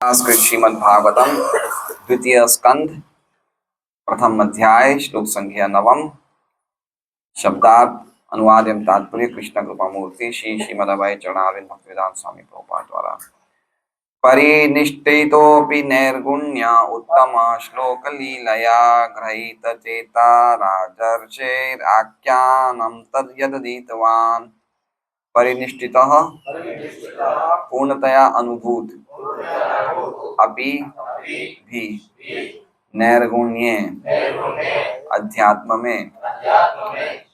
संस्कृत श्रीमद्भागवतम द्वितीय स्कंध प्रथम अध्याय श्लोक संख्या 9 शब्दार्थ अनुवाद एवं तात्पर्य कृष्ण कृपा मूर्ति श्री श्रीमदभय चरणारविंद भक्तिवेदांत स्वामी प्रभुपाद द्वारा। परिनिष्ठितोऽपि नैर्गुण्य उत्तम श्लोक लीलया गृहीत चेता राजर्षेराख्यानं तद्यदधीतवान्। परिनिष्ठितः पूर्णतया अनुभूत अपि भी नैर्गुण्ये अध्यात्म में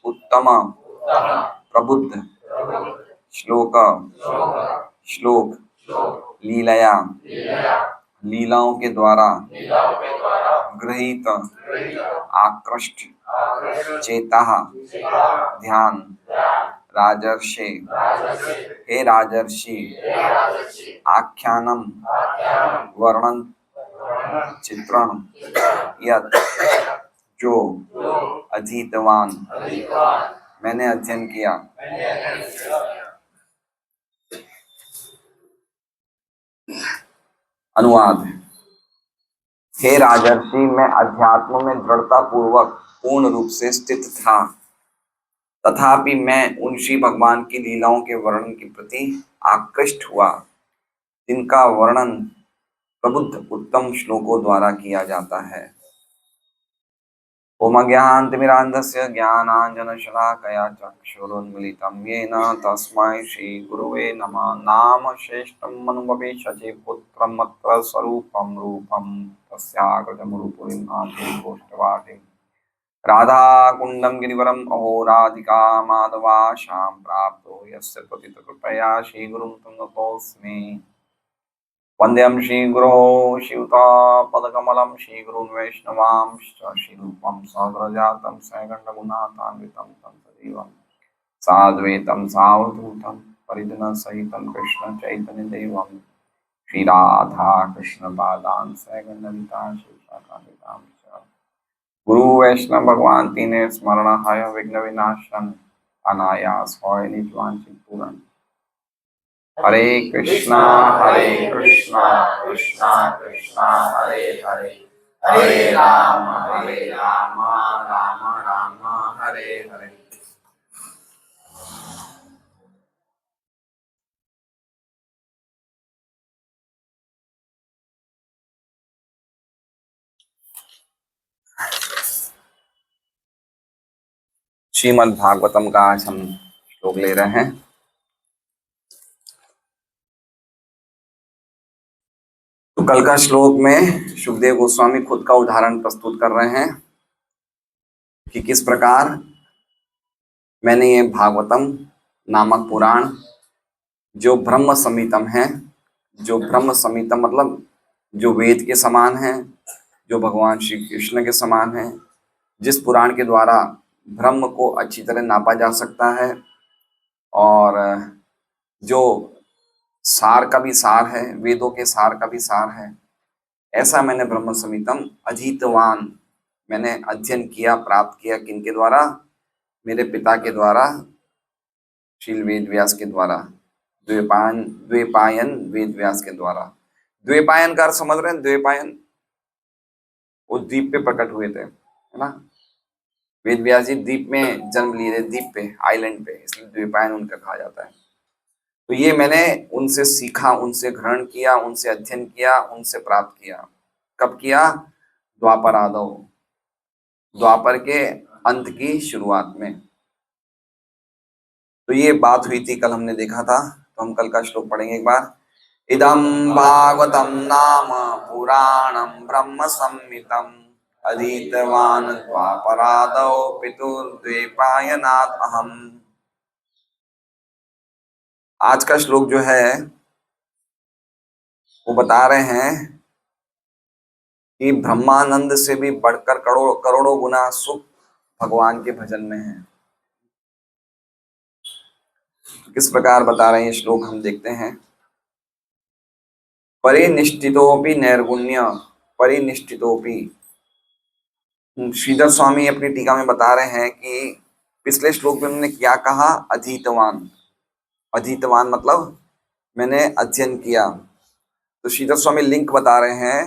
उत्तम प्रबुद्ध श्लोक लीलया लीलाओं के द्वारा गृहीत आकृष्ट चेता ध्यान राजर्षे हे राजर्षि आख्यानम वर्णन चित्रण यत् जो अधीतवान मैंने अध्ययन किया। अनुवाद। हे राजर्षि, मैं अध्यात्म में दृढ़ता पूर्वक पूर्ण रूप से स्थित था, तथापि मैं उन श्री भगवान की लीलाओं के वर्णन के प्रति आकृष्ट हुआ, जिनका वर्णन प्रबुद्ध उत्तम श्लोकों द्वारा किया जाता है। ओम अज्ञानतिमिरान्धस्य ज्ञानाञ्जनशलाकया चक्षुरुन्मीलितं येन तस्मै श्रीगुरुवे नमः। नाम श्रेष्ठम् अनुभवेशचे पुत्रम् अत्र स्वरूपं रूपं तस्याग्रजं रूपमिमाति गोष्ठवाटिं राधाकुण्डं गिरिवरम् अहो राधिका माधवाशां प्राप्तो यस्य पतितकृपया श्रीगुरुं तं नतोऽस्मि। वंद्यं श्रीगुरो शिवतापदकमलं श्रीगुरून् वैष्णवांश्च श्रीरूपं साग्रजातं सैगण्डगुणातान्वितं तं सजीवं साद्वैतं सावधूतं परिजनसहितं कृष्णचैतन्यदेवं श्रीराधा कृष्णपादान् सैगण्डलिता शिवशाखान्वितां च गुरु वैष्णव भगवान तीने स्मरणाय विघ्न विनाशन अनायास होय निज वांछित पूर्ण। हरे कृष्णा कृष्णा कृष्णा हरे हरे, हरे राम राम राम हरे हरे। श्रीमद् भागवतम का आज हम श्लोक ले रहे हैं। तो कल का श्लोक में सुखदेव गोस्वामी खुद का उदाहरण प्रस्तुत कर रहे हैं कि किस प्रकार मैंने ये भागवतम नामक पुराण जो ब्रह्म संहितम है, जो ब्रह्म संहितम मतलब जो वेद के समान है, जो भगवान श्री कृष्ण के समान है, जिस पुराण के द्वारा ब्रह्म को अच्छी तरह नापा जा सकता है और जो सार का भी सार है, वेदों के सार का भी सार है, ऐसा मैंने ब्रह्म संहितम अधीतवान मैंने अध्ययन किया, प्राप्त किया। किनके द्वारा? मेरे पिता के द्वारा, श्री वेद व्यास के द्वारा, द्वैपायन वेद व्यास के द्वारा। द्वैपायन का अर्थ समझ रहे हैं? द्वैपायन वो द्वीप पे प्रकट हुए थे, है ना। वेद व्यास जी द्वीप में जन्म लिए थे, द्वीप पे, आइलैंड पे, इसलिए द्वैपायन उनका कहा जाता है। तो ये मैंने उनसे सीखा, उनसे ग्रहण किया, उनसे अध्ययन किया, उनसे प्राप्त किया। कब किया? द्वापर आदौ, द्वापर के अंत की शुरुआत में। तो ये बात हुई थी, कल हमने देखा था। तो हम कल का श्लोक पढ़ेंगे एक बार। इदं भागवतं नाम पुराणं ब्रह्म संहितं अधीतवान् द्वापरादौ पितुर्द्वैपायनात् अहम्। आज का श्लोक जो है वो बता रहे हैं कि ब्रह्मानंद से भी बढ़कर करोड़ों गुना सुख भगवान के भजन में है। तो किस प्रकार बता रहे हैं ये श्लोक, हम देखते हैं। परिनिष्ठितोपि नैर्गुण्य, परिनिष्ठितोपि, श्रीधर स्वामी अपनी टीका में बता रहे हैं कि पिछले श्लोक में उन्होंने क्या कहा? अधीतवान। अधीतवान मतलब मैंने अध्ययन किया। तो श्रीधर स्वामी लिंक बता रहे हैं,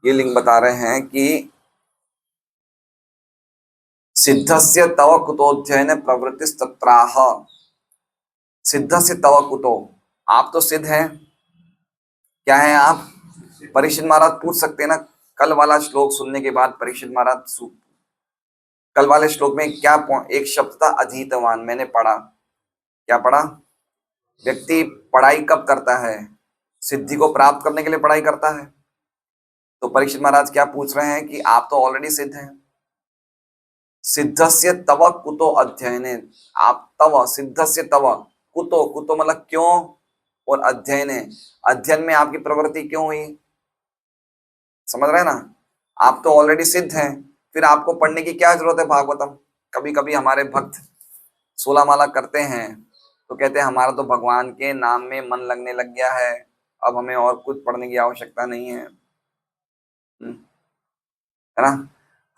ये लिंक बता रहे हैं कि सिद्धस्य तव कुतोऽध्ययने प्रवृत्तिस्तत्राह। सिद्धस्य तव कुतो, आप तो सिद्ध हैं, क्या है आप? परीक्षित महाराज पूछ सकते हैं ना, कल वाला श्लोक सुनने के बाद परीक्षित महाराज, कल वाले श्लोक में क्या एक शब्द था, अधीतवान, मैंने पढ़ा, क्या पढ़ा? व्यक्ति पढ़ाई कब करता है? सिद्धि को प्राप्त करने के लिए पढ़ाई करता है। तो परीक्षित महाराज क्या पूछ रहे हैं कि आप तो ऑलरेडी सिद्ध हैं। सिद्धस्य तव कुतो अध्ययने, आप तव, सिद्धस्य तव, कुतो, कुतो मतलब क्यों, और अध्ययने, अध्ययन में आपकी प्रवृत्ति क्यों हुई? समझ रहे हैं ना? आप तो ऑलरेडी सिद्ध हैं, फिर आपको पढ़ने की क्या जरूरत है भागवतम? कभी कभी हमारे भक्त 16 माला करते हैं तो कहते हैं हमारा तो भगवान के नाम में मन लगने लग गया है, अब हमें और कुछ पढ़ने की आवश्यकता नहीं है, है ना?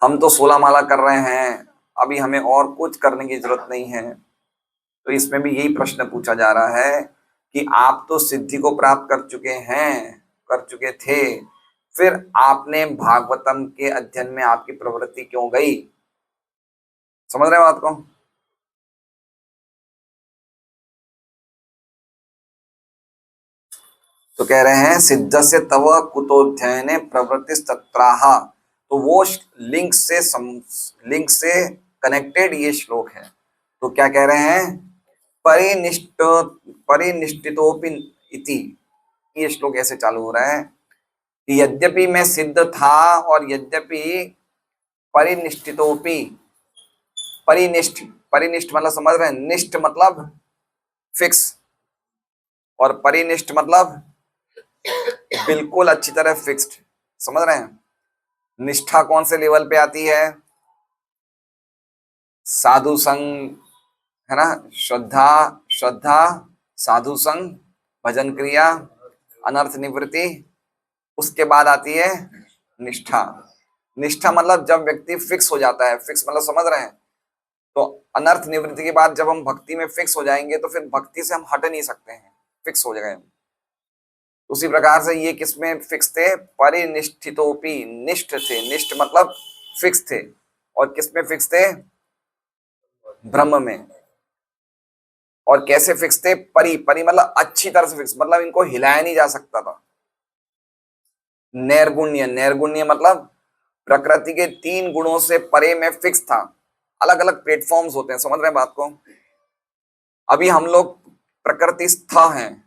हम तो 16 माला कर रहे हैं, अभी हमें और कुछ करने की जरूरत नहीं है। तो इसमें भी यही प्रश्न पूछा जा रहा है कि आप तो सिद्धि को प्राप्त कर चुके हैं, कर चुके थे, फिर आपने भागवतम के अध्ययन में आपकी प्रवृत्ति क्यों गई? समझ रहे हो बात को? तो कह रहे हैं सिद्धस्य तव कुतोऽध्ययने प्रवृत्तिस्तत्राह। तो वो लिंक से कनेक्टेड ये श्लोक है। तो क्या कह रहे हैं? परिनिष्ठितोपि इति, ये श्लोक ऐसे चालू हो रहा है कि यद्यपि मैं सिद्ध था और यद्यपि परिनिष्ठितोपि, परिनिष्ठ, परिनिष्ठ मतलब समझ रहे हैं, निष्ठ मतलब फिक्स, और परिनिष्ठ मतलब बिल्कुल अच्छी तरह फिक्स्ड। समझ रहे हैं? निष्ठा कौन से लेवल पे आती है? साधु संग, है ना, श्रद्धा, श्रद्धा, साधु संग, भजन क्रिया, अनर्थ निवृत्ति, उसके बाद आती है निष्ठा। निष्ठा मतलब जब व्यक्ति फिक्स हो जाता है, फिक्स मतलब समझ रहे हैं? तो अनर्थ निवृत्ति के बाद जब हम भक्ति में फिक्स हो जाएंगे तो फिर भक्ति से हम हट नहीं सकते हैं, फिक्स हो गए। उसी प्रकार से ये किसमें फिक्स थे? परिनिष्ठितोपि, निष्ठ थे, निष्ठ मतलब फिक्स थे, और किसमें फिक्स थे? ब्रह्म में। और कैसे फिक्स थे? परि, परि मतलब अच्छी तरह से फिक्स, मतलब इनको हिलाया नहीं जा सकता था। नैर्गुण्य, नैर्गुण्य मतलब प्रकृति के 3 गुणों से परे में फिक्स था। अलग अलग प्लेटफॉर्म्स होते हैं, समझ रहे हैं बात को? अभी हम लोग प्रकृति स्थ हैं,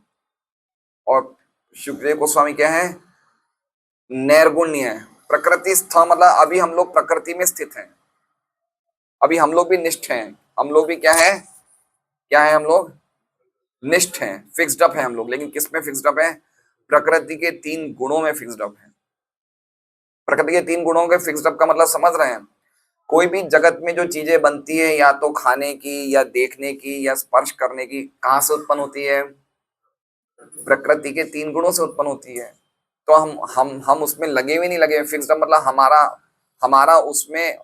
और सुखदेव गोस्वामी क्या है? नैर्गुण्य है। प्रकृति स्थ मतलब अभी हम लोग प्रकृति में स्थित हैं, अभी हम लोग भी निष्ठ हैं। हम लोग भी क्या है? क्या है? हम लोग निष्ठ हैं, फिक्स्ड अप है हम लोग। लेकिन किस में फिक्स्ड अप है? प्रकृति के 3 गुणों में फिक्स्ड अप है। प्रकृति के 3 गुणों के फिक्स्ड अप का मतलब समझ रहे हैं? कोई भी जगत में जो चीजें बनती है, या तो खाने की, या देखने की, या स्पर्श करने की, कहां से उत्पन्न होती है? प्रकृति के 3 गुणों से उत्पन्न होती है। तो हम उसमें लगे हुए नहीं, लगे फिक्स्ड अप मतलब हमारा हमारा उसमें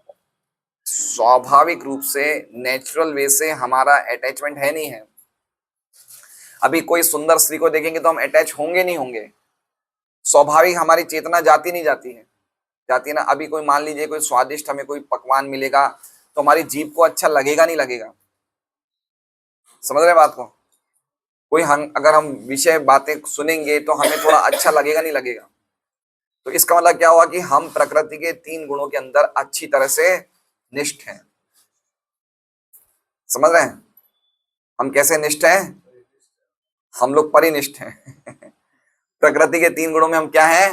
स्वाभाविक रूप से, नेचुरल वे से हमारा अटैचमेंट है, नहीं है। अभी कोई सुंदर स्त्री को देखेंगे तो हम अटैच होंगे, नहीं होंगे? स्वाभाविक हमारी चेतना जाती नहीं जाती है? जाती है ना। अभी कोई मान लीजिए कोई स्वादिष्ट हमें कोई पकवान मिलेगा तो हमारी जीभ को अच्छा लगेगा, नहीं लगेगा? समझ रहे बात को? कोई हम अगर हम विषय बातें सुनेंगे तो हमें थोड़ा अच्छा लगेगा, नहीं लगेगा? तो इसका मतलब क्या हुआ कि हम प्रकृति के 3 गुणों के अंदर अच्छी तरह से निष्ठ हैं। समझ रहे हैं? हम कैसे निष्ठ हैं? हम लोग परिनिष्ठ हैं। प्रकृति के 3 गुणों में हम क्या हैं?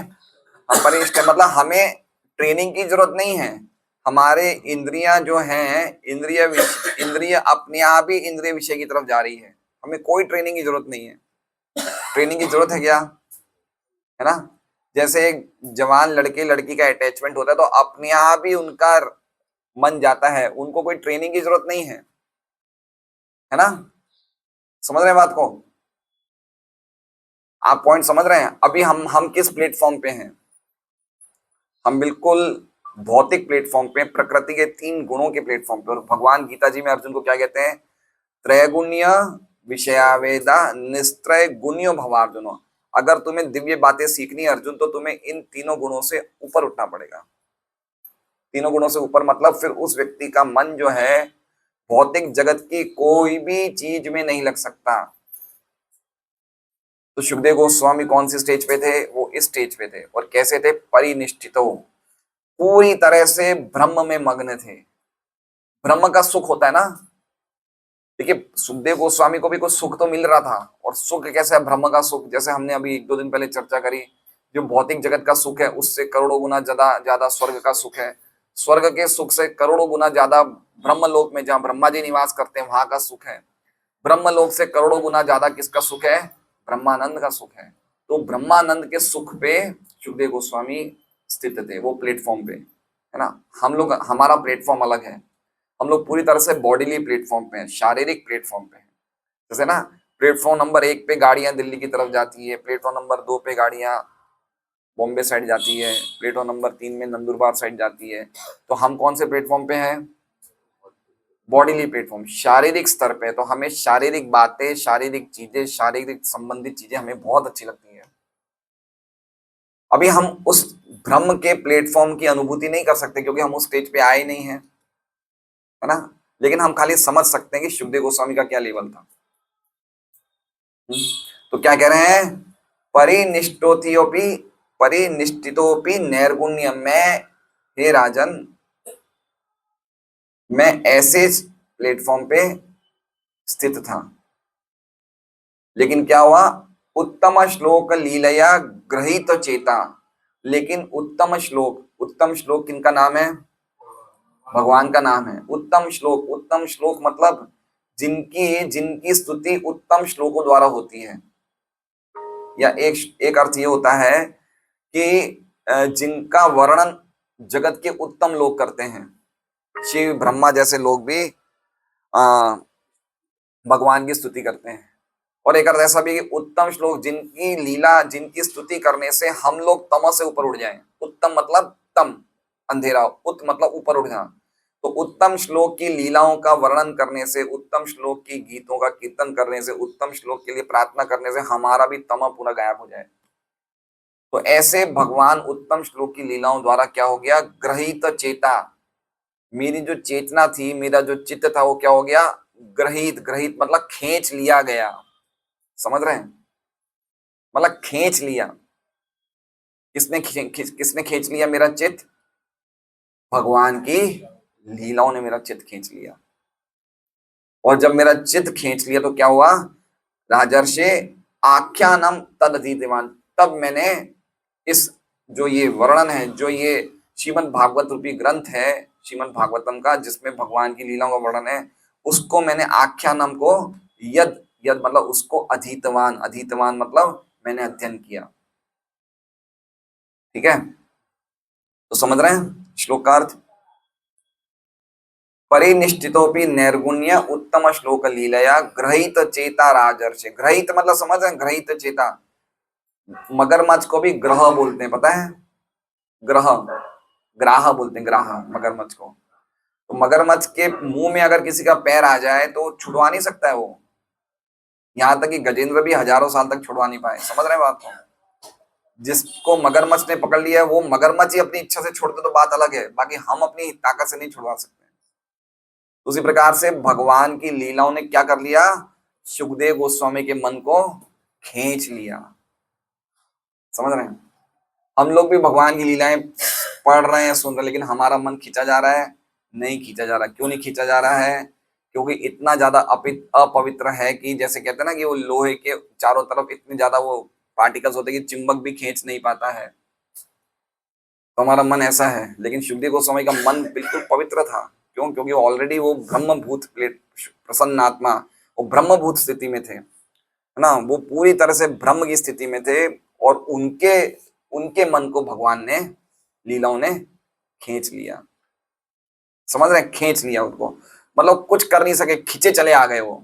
हम परिनिष्ठ हैं। मतलब हमें ट्रेनिंग की जरूरत नहीं है। हमारे इंद्रियां जो हैं, इंद्रिय अपने आप ही इंद्रिय विषय की तरफ जा रही है। हमें कोई ट्रेनिंग की जरूरत नहीं है। ट्रेनिंग की जरूरत है क्या? है ना? जैसे एक जवान लड़के लड़की का अटैचमेंट होता है तो अपने आप ही उनका मन जाता है, उनको कोई ट्रेनिंग की जरूरत नहीं है ना? समझ रहे हैं बात को? आप पॉइंट समझ रहे हैं? अभी हम किस प्लेटफॉर्म पे हैं? हम बिल्कुल भौतिक प्लेटफॉर्म पे, प्रकृति के 3 गुणों के प्लेटफॉर्म पे। और भगवान गीता जी में अर्जुन को क्या कहते हैं? त्रैगुण्य विषयावेदा निस्त्रय गुण्यो भवार्जुनो। अगर तुम्हें दिव्य बातें सीखनी है अर्जुन, तो तुम्हें इन तीनों गुणों से ऊपर उठना पड़ेगा। तीनों गुणों से ऊपर मतलब फिर उस व्यक्ति का मन जो है भौतिक जगत की कोई भी चीज में नहीं लग सकता। तो सुखदेव गोस्वामी कौन सी स्टेज पे थे? वो इस स्टेज पे थे। और कैसे थे? परिनिष्ठितो, पूरी तरह से ब्रह्म में मग्न थे। ब्रह्म का सुख होता है ना। देखिए सुखदेव गोस्वामी को भी कुछ सुख तो मिल रहा था, और सुख कैसा है? ब्रह्म का सुख। जैसे हमने अभी 1-2 दिन पहले चर्चा करी, जो भौतिक जगत का सुख है उससे करोड़ों गुना ज्यादा ज्यादा स्वर्ग का सुख है। स्वर्ग के सुख से करोड़ों गुना ज्यादा ब्रह्मलोक में जहां ब्रह्मा जी निवास करते हैं वहां का सुख है। ब्रह्मलोक से करोड़ों गुना ज्यादा किसका सुख है? ब्रह्मानंद का सुख है। तो ब्रह्मानंद के सुख पे सुखदेव गोस्वामी स्थित थे, वो प्लेटफॉर्म पे, है ना। हम लोग, हमारा प्लेटफॉर्म अलग है। हम लोग पूरी तरह से बॉडीली प्लेटफॉर्म पे हैं, शारीरिक प्लेटफॉर्म पे हैं। जैसे ना प्लेटफॉर्म नंबर 1 पे गाड़ियां दिल्ली की तरफ जाती है, प्लेटफॉर्म नंबर 2 पे गाड़ियां बॉम्बे साइड जाती है, प्लेटफॉर्म नंबर 3 में नंदुरबार साइड जाती है। तो हम कौन से प्लेटफॉर्म पे हैं? बॉडीली प्लेटफॉर्म, शारीरिक स्तर पे। तो हमें शारीरिक बातें, शारीरिक चीजें, शारीरिक संबंधित चीजें हमें बहुत अच्छी लगती है। अभी हम उस ब्रह्म के प्लेटफॉर्म की अनुभूति नहीं कर सकते क्योंकि हम उस स्टेज पे आए नहीं है, है ना। लेकिन हम खाली समझ सकते हैं कि सुखदेव गोस्वामी का क्या लेवल था। तो क्या कह रहे हैं? परिनिष्ठोपि परिनिष्ठितोपि नैर्गुण्य। मैं, हे राजन, मैं ऐसे प्लेटफॉर्म पे स्थित था। लेकिन क्या हुआ? उत्तम श्लोक लीलया ग्रहित चेता। लेकिन उत्तम श्लोक, उत्तम श्लोक किनका नाम है? भगवान का नाम है। उत्तम श्लोक, उत्तम श्लोक मतलब जिनकी जिनकी स्तुति उत्तम श्लोकों द्वारा होती है। या एक एक अर्थ ये होता है कि जिनका वर्णन जगत के उत्तम लोग करते हैं। शिव ब्रह्मा जैसे लोग भी भगवान की स्तुति करते हैं। और एक अर्थ ऐसा भी कि उत्तम श्लोक, जिनकी लीला, जिनकी स्तुति करने से हम लोग तमस से ऊपर उठ जाएं। उत्तम मतलब तम, अंधेरा, उत मतलब ऊपर उठना। तो उत्तम श्लोक की लीलाओं का वर्णन करने से, उत्तम श्लोक की गीतों का कीर्तन करने से, उत्तम श्लोक के लिए प्रार्थना करने से हमारा भी तम पूरा गायब हो जाए। तो ऐसे भगवान उत्तम श्लोक की लीलाओं द्वारा क्या हो गया? ग्रहित चेता। मेरी जो चेतना थी, मेरा जो चित्त था, वो क्या हो गया? ग्रहित। ग्रहित मतलब खींच लिया गया। समझ रहे हैं? मतलब खींच लिया। किसने खींच लिया मेरा चित्त? भगवान की लीलाओं ने मेरा चित्त खींच लिया। और जब मेरा चित्त खींच लिया तो क्या हुआ? राजर्षि आख्यानम तदधीतिमान। तब मैंने इस, जो ये वर्णन है, जो ये श्रीमद् भागवत रूपी ग्रंथ है, श्रीमद् भागवतम का, जिसमें भगवान की लीलाओं का वर्णन है, उसको मैंने आख्यानम को, यद, यद मतलब उसको, अधीतवान, अधीतवान मतलब मैंने अध्ययन किया। ठीक है, तो समझ रहे हैं श्लोक का अर्थ? परिनिष्ठितोपि नैर्गुण्य उत्तम श्लोक लीलया ग्रहित चेता राजर्षि। ग्रहित मतलब समझ रहे हैं? ग्रहित चेता। मगरमच्छ को भी ग्रह बोलते हैं, पता है? ग्रह, ग्राह बोलते हैं, ग्राह मगरमच्छ को। तो मगरमच्छ के मुंह में अगर किसी का पैर आ जाए तो छुड़वा नहीं सकता है वो। यहां तक कि गजेंद्र भी हजारों साल तक छुड़वा नहीं पाए। समझ रहे हैं बात को? जिसको मगरमच्छ ने पकड़ लिया है वो मगरमच्छ ही अपनी इच्छा से छोड़ दे तो बात अलग है, बाकी हम अपनी ताकत से नहीं छुड़वा सकते। उसी प्रकार से भगवान की लीलाओं ने क्या कर लिया? सुखदेव गोस्वामी के मन को खींच लिया। समझ रहे हैं? हम लोग भी भगवान की लीलाएं पढ़ रहे हैं, सुन रहे हैं, लेकिन हमारा मन खींचा जा रहा है? नहीं खींचा जा रहा। क्यों नहीं खींचा जा रहा है? क्योंकि इतना ज्यादा अपवित्र है कि, जैसे कहते हैं ना कि वो लोहे के चारों तरफ इतने ज्यादा वो पार्टिकल्स होते हैं कि चिंबक भी खींच नहीं पाता है। तो हमारा मन ऐसा है। लेकिन सुखदेव गोस्वामी का मन बिल्कुल पवित्र था। क्यों? क्योंकि वो ऑलरेडी वो ब्रह्मभूत प्लेट, प्रसन्न आत्मा, वो ब्रह्मभूत स्थिति में थे, है ना। वो पूरी तरह से ब्रह्म की स्थिति में थे। और उनके उनके मन को भगवान ने, लीलाओं ने खींच लिया। समझ रहे हैं? खींच लिया उनको, मतलब कुछ कर नहीं सके, खींचे चले आ गए वो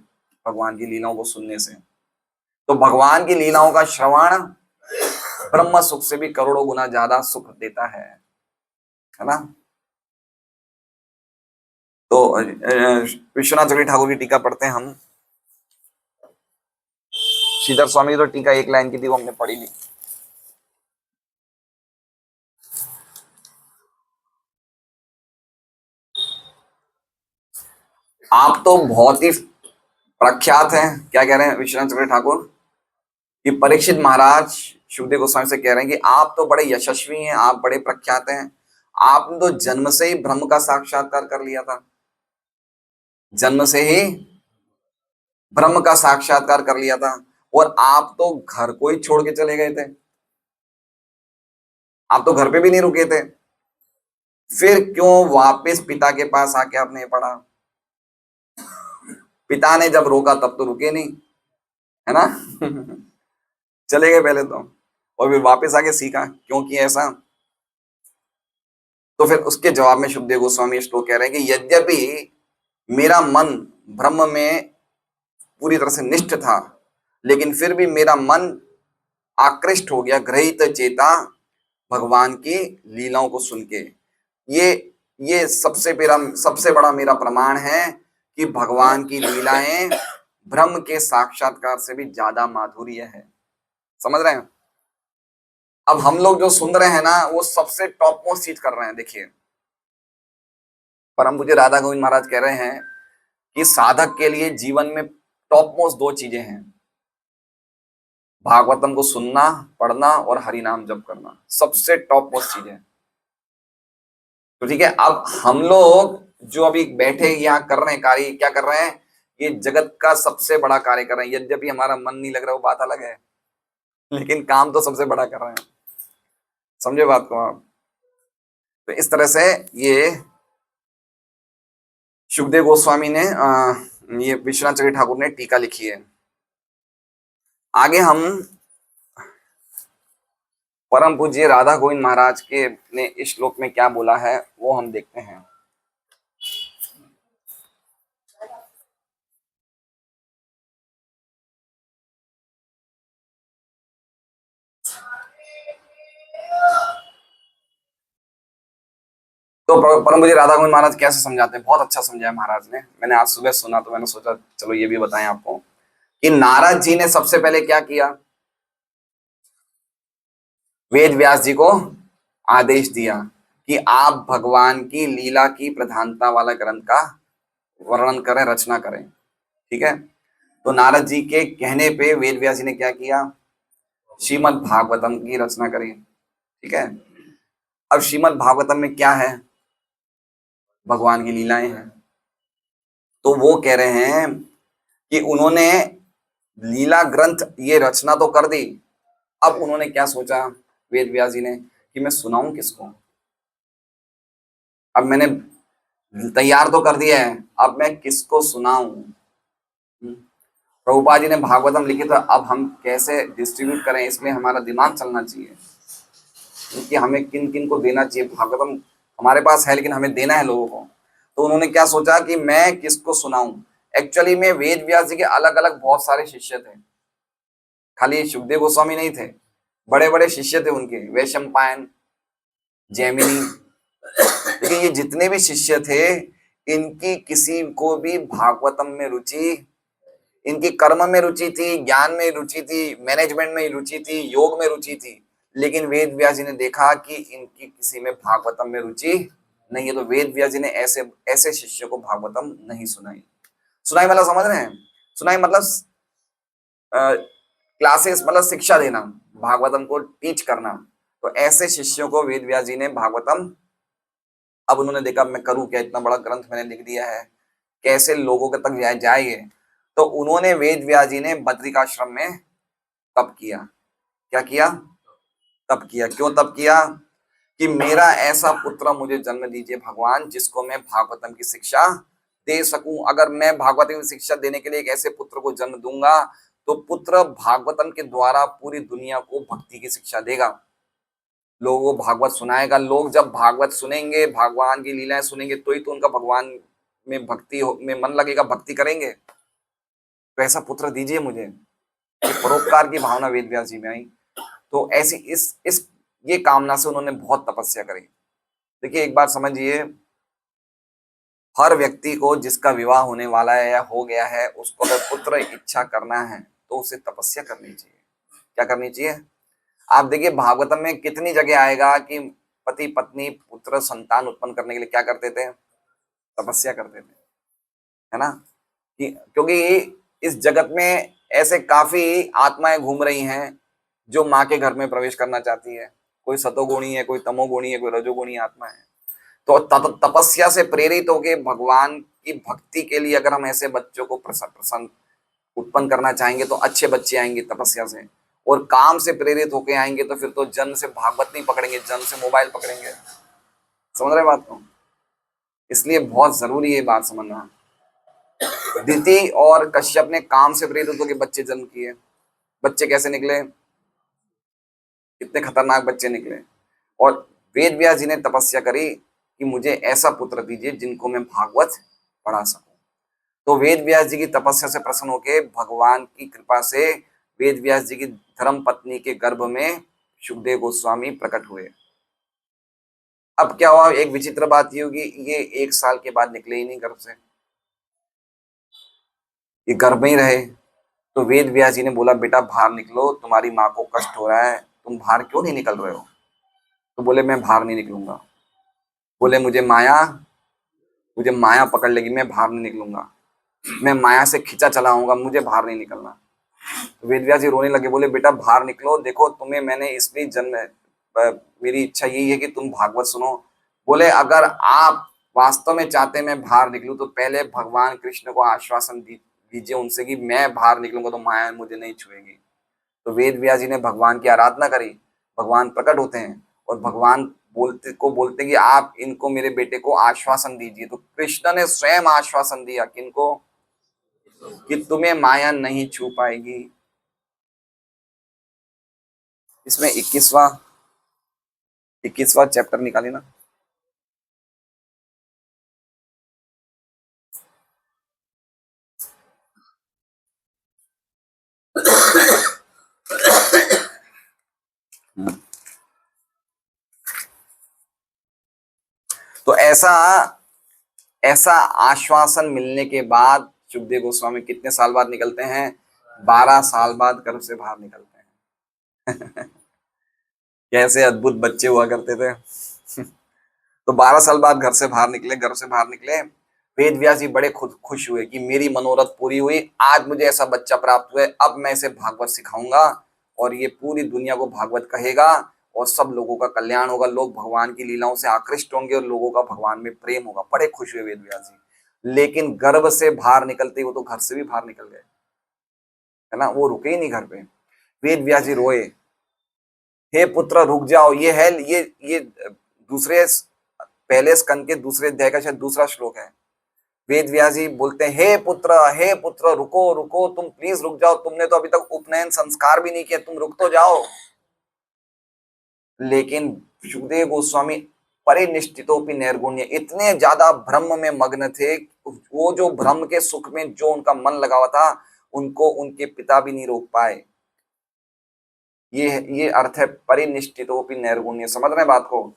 भगवान की लीलाओं को सुनने से। तो भगवान की लीलाओं का श्रवण ब्रह्म सुख से भी करोड़ों गुना ज्यादा सुख देता है ना। तो विश्वनाथ चक्रवर्ती ठाकुर की टीका पढ़ते हैं हम। श्रीधर स्वामी की तो टीका एक लाइन की थी, वो हमने पढ़ी ली। आप तो बहुत ही प्रख्यात हैं। क्या कह रहे हैं विश्वनाथ चक्रवर्ती ठाकुर कि परीक्षित महाराज शुकदेव गोस्वामी से कह रहे हैं कि आप तो बड़े यशस्वी हैं, आप बड़े प्रख्यात हैं, आपने तो जन्म से ही ब्रह्म का साक्षात्कार कर लिया था, जन्म से ही ब्रह्म का साक्षात्कार कर लिया था, और आप तो घर को ही छोड़ के चले गए थे, आप तो घर पे भी नहीं रुके थे, फिर क्यों वापस पिता के पास आके आपने पढ़ा? पिता ने जब रोका तब तो रुके नहीं, है ना? चले गए पहले तो, और फिर वापस आके सीखा, क्यों किया ऐसा? तो फिर उसके जवाब में शुकदेव गोस्वामी श्लोक कह रहे हैं कि यद्यपि मेरा मन ब्रह्म में पूरी तरह से निष्ठ था, लेकिन फिर भी मेरा मन आकृष्ट हो गया, ग्रहित चेता भगवान की लीलाओं को सुन के। ये सबसे बड़ा मेरा प्रमाण है कि भगवान की लीलाएं ब्रह्म के साक्षात्कार से भी ज्यादा माधुर्य है। समझ रहे हैं? अब हम लोग जो सुन रहे हैं ना, वो सबसे टॉप मोस्ट चीज कर रहे हैं। देखिए, परम पूज्य राधा गोविंद महाराज कह रहे हैं कि साधक के लिए जीवन में टॉप मोस्ट दो चीजें हैं, भागवतम को सुनना, पढ़ना, और हरि नाम जप करना, सबसे टॉप मोस्ट चीज है। तो ठीक है, अब हम लोग जो अभी बैठे यहाँ कर रहे हैं कार्य, क्या कर रहे हैं? ये जगत का सबसे बड़ा कार्य कर रहे हैं। यद्यपि हमारा मन नहीं लग रहा, वो बात अलग है, लेकिन काम तो सबसे बड़ा कर रहे हैं। समझे बात को आप? तो इस तरह से ये शुकदेव गोस्वामी ने ये विश्वनाथ चक्रवर्ती ठाकुर ने टीका लिखी है। आगे हम परम पूज्य राधा गोविंद महाराज के ने इस श्लोक में क्या बोला है वो हम देखते हैं। तो परम पूज्य राधा गोविंद महाराज कैसे समझाते हैं? बहुत अच्छा समझाया महाराज ने। मैंने आज सुबह सुना तो मैंने सोचा चलो ये भी बताएं आपको कि नारद जी ने सबसे पहले क्या किया? वेद व्यास जी को आदेश दिया कि आप भगवान की लीला की प्रधानता वाला ग्रंथ का वर्णन करें, रचना करें। ठीक है, तो नारद जी के कहने पे वेद व्यास जी ने क्या किया? श्रीमद् भागवतम की रचना करी। ठीक है, अब श्रीमद् भागवतम में क्या है? भगवान की लीलाएं हैं। तो वो कह रहे हैं कि उन्होंने लीला ग्रंथ ये रचना तो कर दी, अब उन्होंने क्या सोचा वेद व्यास जी ने कि मैं सुनाऊं किसको? अब मैंने तैयार तो कर दिया है, अब मैं किसको सुनाऊं? प्रभुपाद जी ने भागवतम लिखी, तो अब हम कैसे डिस्ट्रीब्यूट करें, इसमें हमारा दिमाग चलना चाहिए कि हमें किन किन को देना चाहिए। भागवतम हमारे पास है लेकिन हमें देना है लोगों को। तो उन्होंने क्या सोचा कि मैं किसको सुनाऊं? एक्चुअली में वेद व्यास जी के अलग अलग बहुत सारे शिष्य थे, खाली सुखदेव गोस्वामी नहीं थे, बड़े बड़े शिष्य थे उनके, वैशंपायन, जैमिनी। लेकिन ये जितने भी शिष्य थे, इनकी किसी को भी भागवतम में रुचि, इनकी कर्म में रुचि थी, ज्ञान में रुचि थी, मैनेजमेंट में रुचि थी, योग में रुचि थी, लेकिन वेद व्यास जी ने देखा कि इनकी किसी में भागवतम में रुचि नहीं है, तो वेद व्यास जी ने ऐसे ऐसे शिष्य को भागवतम नहीं सुनाई। सुनाई मतलब समझ रहे हैं? सुनाई मतलब क्लासेस, मतलब शिक्षा देना, भागवतम को टीच करना। तो ऐसे शिष्यों को वेद व्यास जी ने भागवतम, अब उन्होंने देखा मैं करूं क्या, इतना बड़ा ग्रंथ मैंने लिख दिया है, कैसे लोगों के तक जाएंगे? तो उन्होंने वेद व्यास जी ने बद्रिकाश्रम में तप किया। क्या किया? तप किया। क्यों तप किया? कि मेरा ऐसा पुत्र मुझे जन्म दीजिए भगवान, जिसको मैं भागवतम की शिक्षा दे सकूं। अगर मैं भागवतम की शिक्षा देने के लिए एक ऐसे पुत्र को जन्म दूंगा, तो पुत्र भागवतम के द्वारा पूरी दुनिया को भक्ति की शिक्षा देगा, लोगों को भागवत सुनाएगा। लोग जब भागवत सुनेंगे, भगवान की लीलाएं सुनेंगे, तो ही तो उनका भगवान में भक्ति में मन लगेगा, भक्ति करेंगे। तो ऐसा पुत्र दीजिए मुझे। ये परोपकार की भावना वेद व्यास जी में आई। तो ऐसी इस ये कामना से उन्होंने बहुत तपस्या करी। देखिए एक बात समझिए, हर व्यक्ति को जिसका विवाह होने वाला है या हो गया है, उसको अगर पुत्र इच्छा करना है तो उसे तपस्या करनी चाहिए। क्या करनी चाहिए? आप देखिए भागवतम में कितनी जगह आएगा कि पति पत्नी पुत्र संतान उत्पन्न करने के लिए क्या करते थे? तपस्या करते थे, है ना? कि क्योंकि इस जगत में ऐसे काफी आत्माएं घूम रही हैं जो माँ के घर में प्रवेश करना चाहती है। कोई सतोगुणी है, कोई तमोगुणी है, कोई रजोगुणी आत्मा है। तो तपस्या से प्रेरित होके भगवान की भक्ति के लिए अगर हम ऐसे बच्चों को प्रसन्न उत्पन्न करना चाहेंगे तो अच्छे बच्चे आएंगे तपस्या से। और काम से प्रेरित होके आएंगे तो फिर तो जन्म से भागवत नहीं पकड़ेंगे, जन्म से मोबाइल पकड़ेंगे। समझ रहे बात को? इसलिए बहुत जरूरी है बात समझना। दिति और कश्यप ने काम से प्रेरित होकर बच्चे जन्म किए। बच्चे कैसे निकले? कितने खतरनाक बच्चे निकले। और वेद व्यास जी ने तपस्या करी कि मुझे ऐसा पुत्र दीजिए जिनको मैं भागवत पढ़ा सकूं। तो वेद व्यास जी की तपस्या से प्रसन्न होकर भगवान की कृपा से वेद व्यास जी की धर्म पत्नी के गर्भ में सुखदेव गोस्वामी प्रकट हुए। अब क्या हुआ? एक विचित्र बात ये होगी, ये 1 साल के बाद निकले ही नहीं गर्भ से, ये गर्भ में ही रहे। तो वेद व्यास जी ने बोला बेटा बाहर निकलो, तुम्हारी माँ को कष्ट हो रहा है, तुम बाहर क्यों नहीं निकल रहे हो? तो बोले मैं बाहर नहीं निकलूंगा। बोले मुझे माया पकड़ लेगी, मैं बाहर नहीं निकलूंगा, मैं माया से खिंचा चला आऊंगा, मुझे बाहर नहीं निकलना। तो वेद व्यास जी रोने लगे, बोले बेटा बाहर निकलो, देखो तुम्हें मैंने इसलिए जन्म, मेरी इच्छा यही है कि तुम भागवत सुनो। बोले अगर आप वास्तव में चाहते मैं बाहर निकलूं तो पहले भगवान कृष्ण को आश्वासन दीजिए उनसे कि मैं बाहर निकलूंगा तो माया मुझे नहीं छुएगी। तो वेद व्यास जी ने भगवान की आराधना करी। भगवान प्रकट होते हैं और भगवान बोलते कि आप इनको, मेरे बेटे को आश्वासन दीजिए। तो कृष्ण ने स्वयं आश्वासन दिया किनको? कि तुम्हें माया नहीं छू पाएगी। इसमें 21वां चैप्टर निकाली ना। तो ऐसा ऐसा आश्वासन मिलने के बाद सुखदेव गोस्वामी कितने साल बाद निकलते हैं? 12 साल बाद गर्भ से बाहर निकलते हैं। कैसे अद्भुत बच्चे हुआ करते थे। तो 12 साल बाद घर से बाहर निकले, घर से बाहर निकले। वेद व्यास जी बड़े खुश हुए कि मेरी मनोरथ पूरी हुई, आज मुझे ऐसा बच्चा प्राप्त हुआ, अब मैं इसे भागवत सिखाऊंगा और ये पूरी दुनिया को भागवत कहेगा और सब लोगों का कल्याण होगा, लोग भगवान की लीलाओं से आकृष्ट होंगे और लोगों का भगवान में प्रेम होगा। बड़े खुश हुए वेद व्यास जी। लेकिन गर्भ से बाहर निकलते वो तो घर से भी बाहर निकल गए, है ना? वो रुके ही नहीं घर पे। वेद व्यास जी रोए, हे पुत्र रुक जाओ। ये है ये दूसरे, पहले स्कंद के दूसरे अध्याय का शायद दूसरा श्लोक है। वेद व्यास जी बोलते हैं हे पुत्र रुको रुको, तुम प्लीज रुक जाओ, तुमने तो अभी तक उपनयन संस्कार भी नहीं किया, तुम रुक तो जाओ। लेकिन सुखदेव गोस्वामी परिनिष्ठितोपि नैर्गुण्य, इतने ज्यादा भ्रम में मग्न थे, वो जो भ्रम के सुख में जो उनका मन लगा हुआ था उनको उनके पिता भी नहीं रोक पाए। ये अर्थ है परिनिष्ठितोपि नैर्गुण्य। समझ रहे हैं बात को?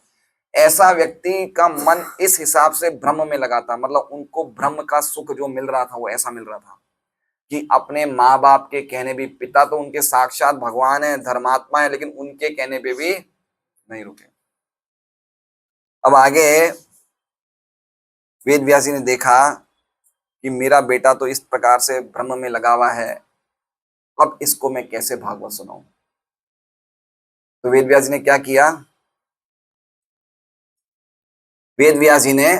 ऐसा व्यक्ति का मन इस हिसाब से भ्रम में लगा था, मतलब उनको भ्रम का सुख जो मिल रहा था वो ऐसा मिल रहा था कि अपने माँ बाप के कहने भी, पिता तो उनके साक्षात भगवान है, धर्मात्मा है, लेकिन उनके कहने पे भी नहीं रुके। अब आगे वेद व्यास जी ने देखा कि मेरा बेटा तो इस प्रकार से भ्रम में लगा हुआ है, अब इसको मैं कैसे भागवत सुनाऊं? तो वेद व्यास जी ने क्या किया? वेद व्यास जी ने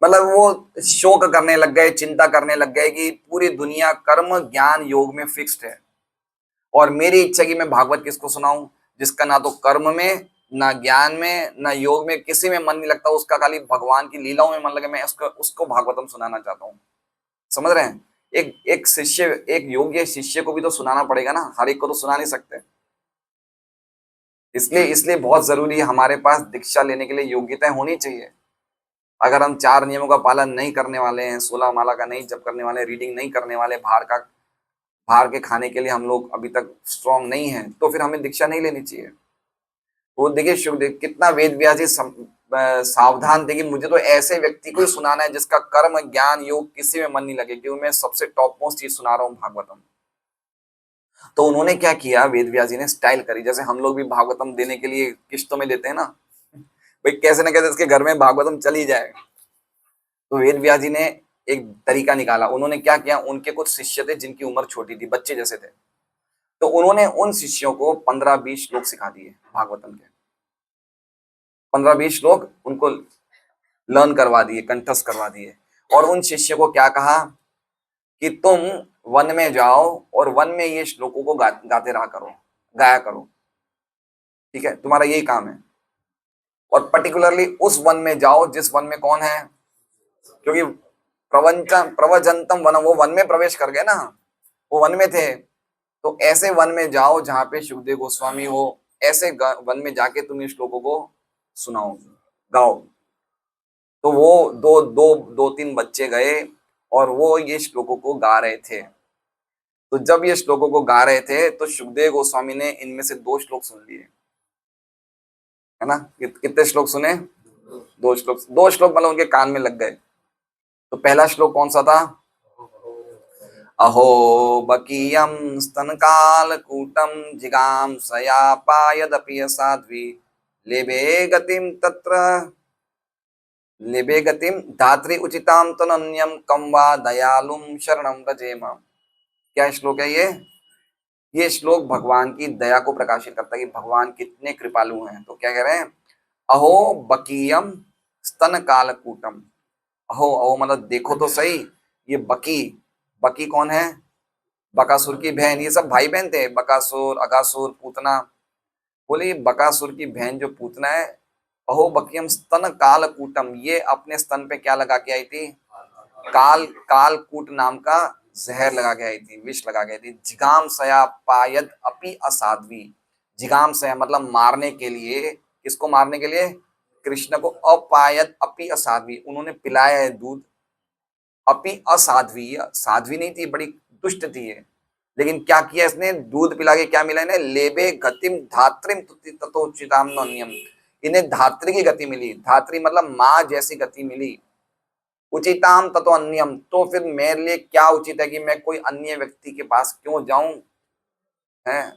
मतलब वो शोक करने लग गए, चिंता करने लग गए कि पूरी दुनिया कर्म ज्ञान योग में फिक्स्ड है और मेरी इच्छा कि मैं भागवत किसको सुनाऊं जिसका ना तो कर्म में, ना ज्ञान में, ना योग में किसी में मन नहीं लगता, उसका खाली भगवान की लीलाओं में मन लगे, मैं उसको भागवतम सुनाना चाहता हूँ। समझ रहे हैं? एक शिष्य, एक योग्य शिष्य को भी तो सुनाना पड़ेगा ना, हर एक को तो सुना नहीं सकते। इसलिए इसलिए बहुत जरूरी है, हमारे पास दीक्षा लेने के लिए योग्यताएं होनी चाहिए। अगर हम 4 नियमों का पालन नहीं करने वाले हैं, 16 माला का नहीं जप करने वाले, रीडिंग नहीं करने वाले, बाहर के खाने के लिए हम लोग अभी तक स्ट्रांग नहीं है, तो फिर हमें दीक्षा नहीं लेनी चाहिए। वो देखिए सुखदेव कितना वेद व्यास जी सावधान थे कि मुझे तो ऐसे व्यक्ति को ही सुनाना है जिसका कर्म ज्ञान योग किसी में मन नहीं लगे, क्योंकि मैं सबसे टॉप मोस्ट चीज सुना रहा हूँ भागवतम। तो उन्होंने क्या किया, वेद व्यास जी ने स्टाइल करी, जैसे हम लोग भी भागवतम देने के लिए किस्तों में देते हैं ना, भाई कैसे ना कैसे इसके घर में भागवतम चली जाए। तो वेद व्यास जी ने एक तरीका निकाला। उन्होंने क्या किया, उनके कुछ शिष्य थे जिनकी उम्र छोटी थी, बच्चे जैसे थे, तो उन्होंने उन शिष्यों को 15-20 श्लोक सिखा दिए भागवतम के। 15-20 श्लोक उनको लर्न करवा दिए, कंठस्थ करवा दिए, और उन शिष्य को क्या कहा कि तुम वन में जाओ और वन में ये श्लोकों को गाते रहा करो, गाया करो, ठीक है, तुम्हारा यही काम है। और पर्टिकुलरली उस वन में जाओ जिस वन में कौन है, क्योंकि प्रवचंतम वन, वो वन में प्रवेश कर गए ना, वो वन में थे, तो ऐसे वन में जाओ जहां पे सुखदेव गोस्वामी हो, ऐसे वन में जाके तुम इन श्लोकों को सुनाओ, गाओ। तो वो दो दो दो तीन बच्चे गए और वो ये श्लोकों को गा रहे थे। तो जब ये श्लोकों को गा रहे थे तो सुखदेव गोस्वामी ने इनमें से 2 श्लोक सुन लिए, है ना। कितने श्लोक सुने? 2 श्लोक। 2 श्लोक मतलब उनके कान में लग गए। तो पहला श्लोक कौन सा था? अहो बकीयम स्तनकालकूटम जिगांसयापायदपि साध्वी लेबे गतिम तत्र लेबे गतिम धात्री उचिताम तनन्यम कम वा दयालुम शरणम व्रजेम। क्या श्लोक है ये श्लोक भगवान की दया को प्रकाशित करता है कि भगवान कितने कृपालु हैं। तो क्या कह रहे हैं? अहो बकीयम स्तन कालकूटम। अहो अहो मतलब देखो तो सही, ये बकी, बकी कौन है? बकासुर की बहन। ये सब भाई बहन थे, बकासुर, अगासुर, पूतना। बोले बकासुर की बहन जो पूतना है, अहो बकीयम स्तन कालकूटम, ये अपने स्तन पे क्या लगा के आई थी? कालकूट नाम का जहर लगा के आई थी, विष लगा के आई थी। जिगाम सया पायद अपि असाध्वी। जिगाम सया मतलब मारने के लिए, किसको मारने के लिए? कृष्ण को। अपायद अपि असाध्वी, उन्होंने पिलाया है दूध। अपि असाध्वी, साध्वी नहीं थी, बड़ी दुष्ट थी ये, लेकिन क्या किया इसने? दूध पिला के क्या मिला इन्हें? लेबे गतिम धात्रिम तथोचिताम नन्यम, इन्हें धात्री की गति मिली। धात्री मतलब माँ जैसी गति मिली। उचिताम ततो अन्यम, तो फिर मेरे लिए क्या उचित है कि मैं कोई अन्य व्यक्ति के पास क्यों जाऊं, है।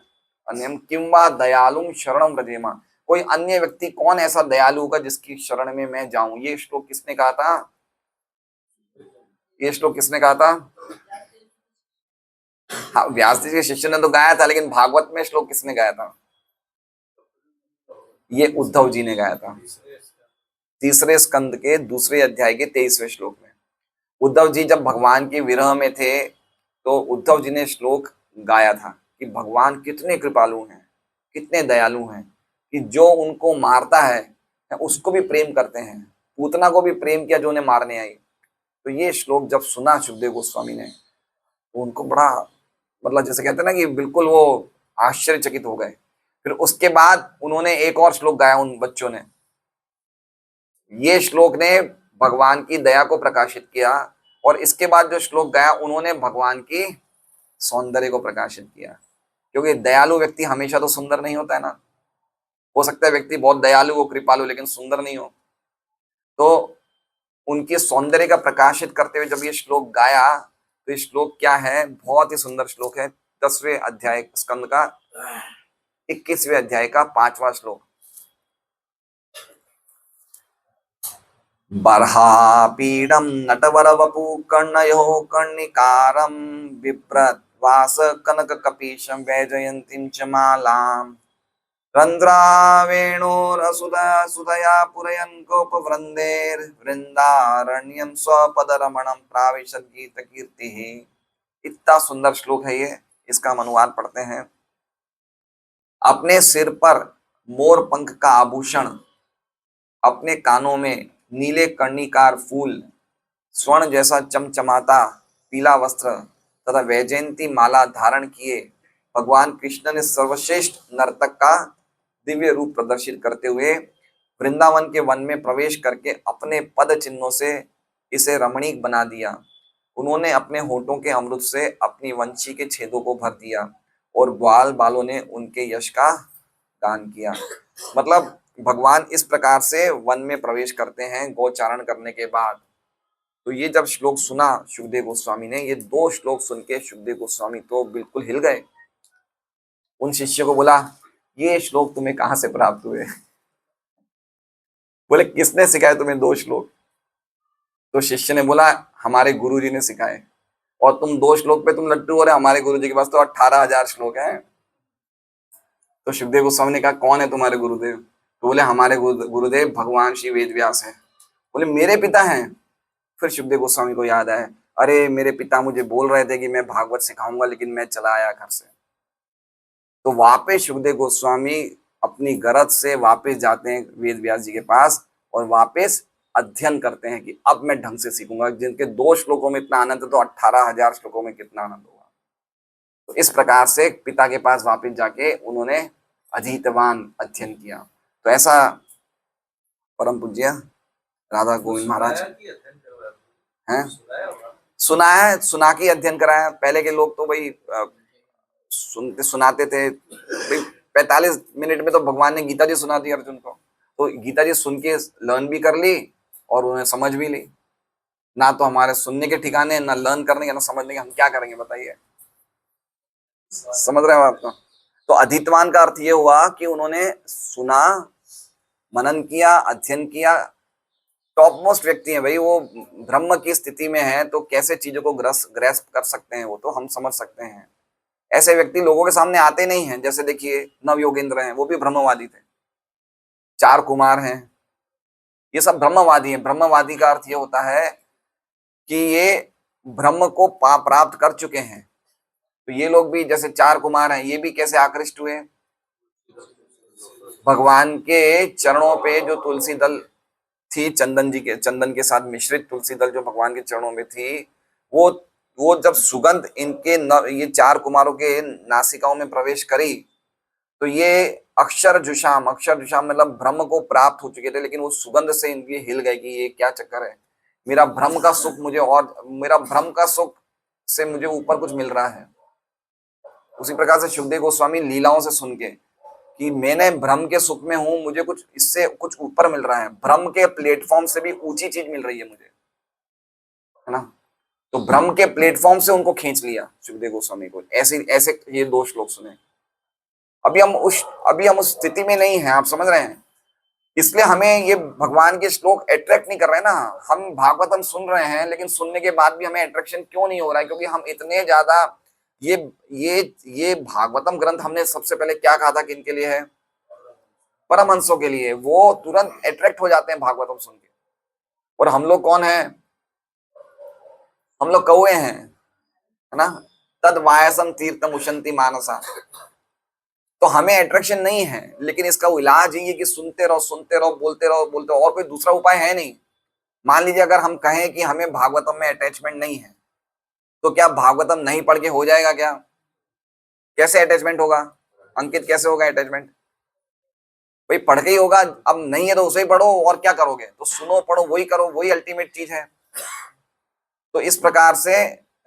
अन्यम किंवा दयालुम शरणम व्रजेम, कोई अन्य व्यक्ति कौन ऐसा दयालु होगा जिसकी शरण में मैं जाऊं। ये श्लोक किसने कहा था? ये श्लोक किसने कहा था? हाँ, व्यास जी के शिष्य ने तो गाया था, लेकिन भागवत में श्लोक किसने गाया था? ये उद्धव जी ने गाया था। 3रे स्कंद के 2रे अध्याय के 23वें श्लोक में उद्धव जी जब भगवान के विरह में थे, तो उद्धव जी ने श्लोक गाया था कि भगवान कितने कृपालु हैं, कितने दयालु हैं, कि जो उनको मारता है उसको भी प्रेम करते हैं। पूतना को भी प्रेम किया जो उन्हें मारने आई। तो ये श्लोक जब सुना सुखदेव गोस्वामी ने, तो उनको बड़ा, मतलब जैसे कहते हैं ना कि बिल्कुल वो आश्चर्यचकित हो गए। फिर उसके बाद उन्होंने एक और श्लोक गाया उन बच्चों ने। ये श्लोक ने भगवान की दया को प्रकाशित किया, और इसके बाद जो श्लोक गाया उन्होंने भगवान की सौंदर्य को प्रकाशित किया। क्योंकि दयालु व्यक्ति हमेशा तो सुंदर नहीं होता है ना। हो सकता है व्यक्ति बहुत दयालु हो, कृपालु, लेकिन सुंदर नहीं हो। तो उनके सौंदर्य का प्रकाशित करते हुए जब ये श्लोक गाया, तो ये श्लोक क्या है? बहुत ही सुंदर श्लोक है। 10वें अध्याय स्कंद का 21वें अध्याय का 5वां श्लोक। बर्हापीडं नटवरवपु कर्णयोः कर्णिकारं बिभ्रत् वास कनककपीशं वैजयन्तीं च मालाम् रन्ध्रावेणोरसुधा सुधया पुरयन् गोपवृन्दैर्वृन्दारण्यं स्वपदरमणं प्राविशत् गीतकीर्तिः। इतना सुंदर श्लोक है ये। इसका हम अनुवाद पढ़ते हैं। अपने सिर पर मोर पंख का आभूषण, अपने कानों में नीले कर्णिकार फूल, स्वर्ण जैसा चमचमाता पीला वस्त्र तथा वैजयंती माला धारण किए भगवान कृष्ण ने सर्वश्रेष्ठ नर्तक का दिव्य रूप प्रदर्शित करते हुए वृंदावन के वन में प्रवेश करके अपने पद चिन्हों से इसे रमणीक बना दिया। उन्होंने अपने होठों के अमृत से अपनी वंशी के छेदों को भर दिया और ग्वाल बालों ने उनके यश का दान किया। मतलब भगवान इस प्रकार से वन में प्रवेश करते हैं गोचारण करने के बाद। तो ये जब श्लोक सुना सुखदेव गोस्वामी ने, ये 2 श्लोक सुन के सुखदेव गोस्वामी तो बिल्कुल हिल गए। उन शिष्यों को बोला, ये श्लोक तुम्हें कहाँ से प्राप्त हुए? बोले, किसने सिखाए तुम्हें 2 श्लोक? तो शिष्य ने बोला, हमारे गुरुजी ने सिखाए। और तुम 2 श्लोक पे तुम लट्टू हो रहे, हमारे गुरुजी के पास तो 18,000 श्लोक हैं। तो सुखदेव गोस्वामी ने कहा, कौन है तुम्हारे गुरुदेव? तो बोले, हमारे गुरुदेव भगवान श्री वेद व्यास हैं। बोले, मेरे पिता हैं? फिर सुखदेव गोस्वामी को याद आया, अरे मेरे पिता मुझे बोल रहे थे कि मैं भागवत सिखाऊंगा, लेकिन मैं चला आया घर से। तो वापस सुखदेव गोस्वामी अपनी गरज से वापस जाते हैं वेद व्यास जी के पास और वापस अध्ययन करते हैं कि अब मैं ढंग से सीखूंगा। जिनके 2 श्लोकों में इतना आनंद है, तो 18,000 श्लोकों में कितना आनंद होगा। तो इस प्रकार से पिता के पास वापस जाके उन्होंने अधीतवान अध्ययन किया। तो ऐसा परम पूज्य राधा गोविंद महाराज हैं, सुना है, सुना के अध्ययन कराया। पहले के लोग तो भाई सुनते सुनाते थे। 45 मिनट में तो भगवान ने गीता जी सुना दी अर्जुन को। तो गीता जी सुन के लर्न भी कर ली और उन्हें समझ भी ली। ना तो हमारे सुनने के ठिकाने, ना लर्न करने के, ना समझने के, हम क्या करेंगे बताइए? समझ रहे हो आपको? तो अधीतवान का अर्थ ये हुआ कि उन्होंने सुना, मनन किया, अध्ययन किया। टॉप मोस्ट व्यक्ति है भाई, वो ब्रह्म की स्थिति में है, तो कैसे चीजों को ग्रैस्प कर सकते हैं वो तो हम समझ सकते हैं। ऐसे व्यक्ति लोगों के सामने आते नहीं हैं। जैसे देखिए नव योगेंद्र हैं, वो भी ब्रह्मवादी थे। 4 कुमार हैं, ये सब ब्रह्मवादी हैं। ब्रह्मवादी का अर्थ ये होता है कि ये ब्रह्म को प्राप्त कर चुके हैं। तो ये लोग भी जैसे 4 कुमार हैं, ये भी कैसे आकृष्ट हुए? भगवान के चरणों पे जो तुलसी दल थी, चंदन के साथ मिश्रित तुलसी दल जो भगवान के चरणों में थी, वो जब सुगंध ये 4 कुमारों के नासिकाओं में प्रवेश करी, तो ये अक्षर जुषाम मतलब ब्रह्म को प्राप्त हो चुके थे, लेकिन वो सुगंध से इनके हिल गए कि ये क्या चक्कर है, मेरा भ्रम का सुख से मुझे ऊपर कुछ मिल रहा है। उसी प्रकार से सुखदेव गोस्वामी लीलाओं से सुन के कि मैंने भ्रम के सुख में हूं, मुझे कुछ इससे कुछ ऊपर मिल रहा है, भ्रम के प्लेटफॉर्म से भी ऊंची चीज मिल रही है मुझे, है ना। तो भ्रम के प्लेटफॉर्म से उनको खींच लिया सुखदेव गोस्वामी को। ऐसे ऐसे ये 2 श्लोक सुने। अभी हम उस स्थिति में नहीं है, आप समझ रहे हैं? इसलिए हमें ये भगवान के श्लोक अट्रैक्ट नहीं कर रहे हैं ना। हम भागवत हम सुन रहे हैं, लेकिन सुनने के बाद भी हमें अट्रैक्शन क्यों नहीं हो रहा है? क्योंकि हम इतने ज्यादा ये ये भागवतम ग्रंथ हमने सबसे पहले क्या कहा था कि इनके लिए है? परमहंसों के लिए। वो तुरंत अट्रैक्ट हो जाते हैं भागवतम सुन के। और हम लोग कौन है? हम लोग कौए हैं, है ना। तद वायसम तीर्थम उशंति मानसा। तो हमें अट्रैक्शन नहीं है, लेकिन इसका इलाज ही है कि सुनते रहो, बोलते रहो, और कोई दूसरा उपाय है नहीं। मान लीजिए अगर हम कहें कि हमें भागवतम में अटैचमेंट नहीं है, तो क्या भागवतम नहीं पढ़ के हो जाएगा क्या? कैसे अटैचमेंट होगा अंकित? कैसे होगा अटैचमेंट? भाई पढ़ के ही होगा। अब नहीं है तो उसे ही पढ़ो, और क्या करोगे? तो सुनो, पढ़ो, वही करो, वही अल्टीमेट चीज है। तो इस प्रकार से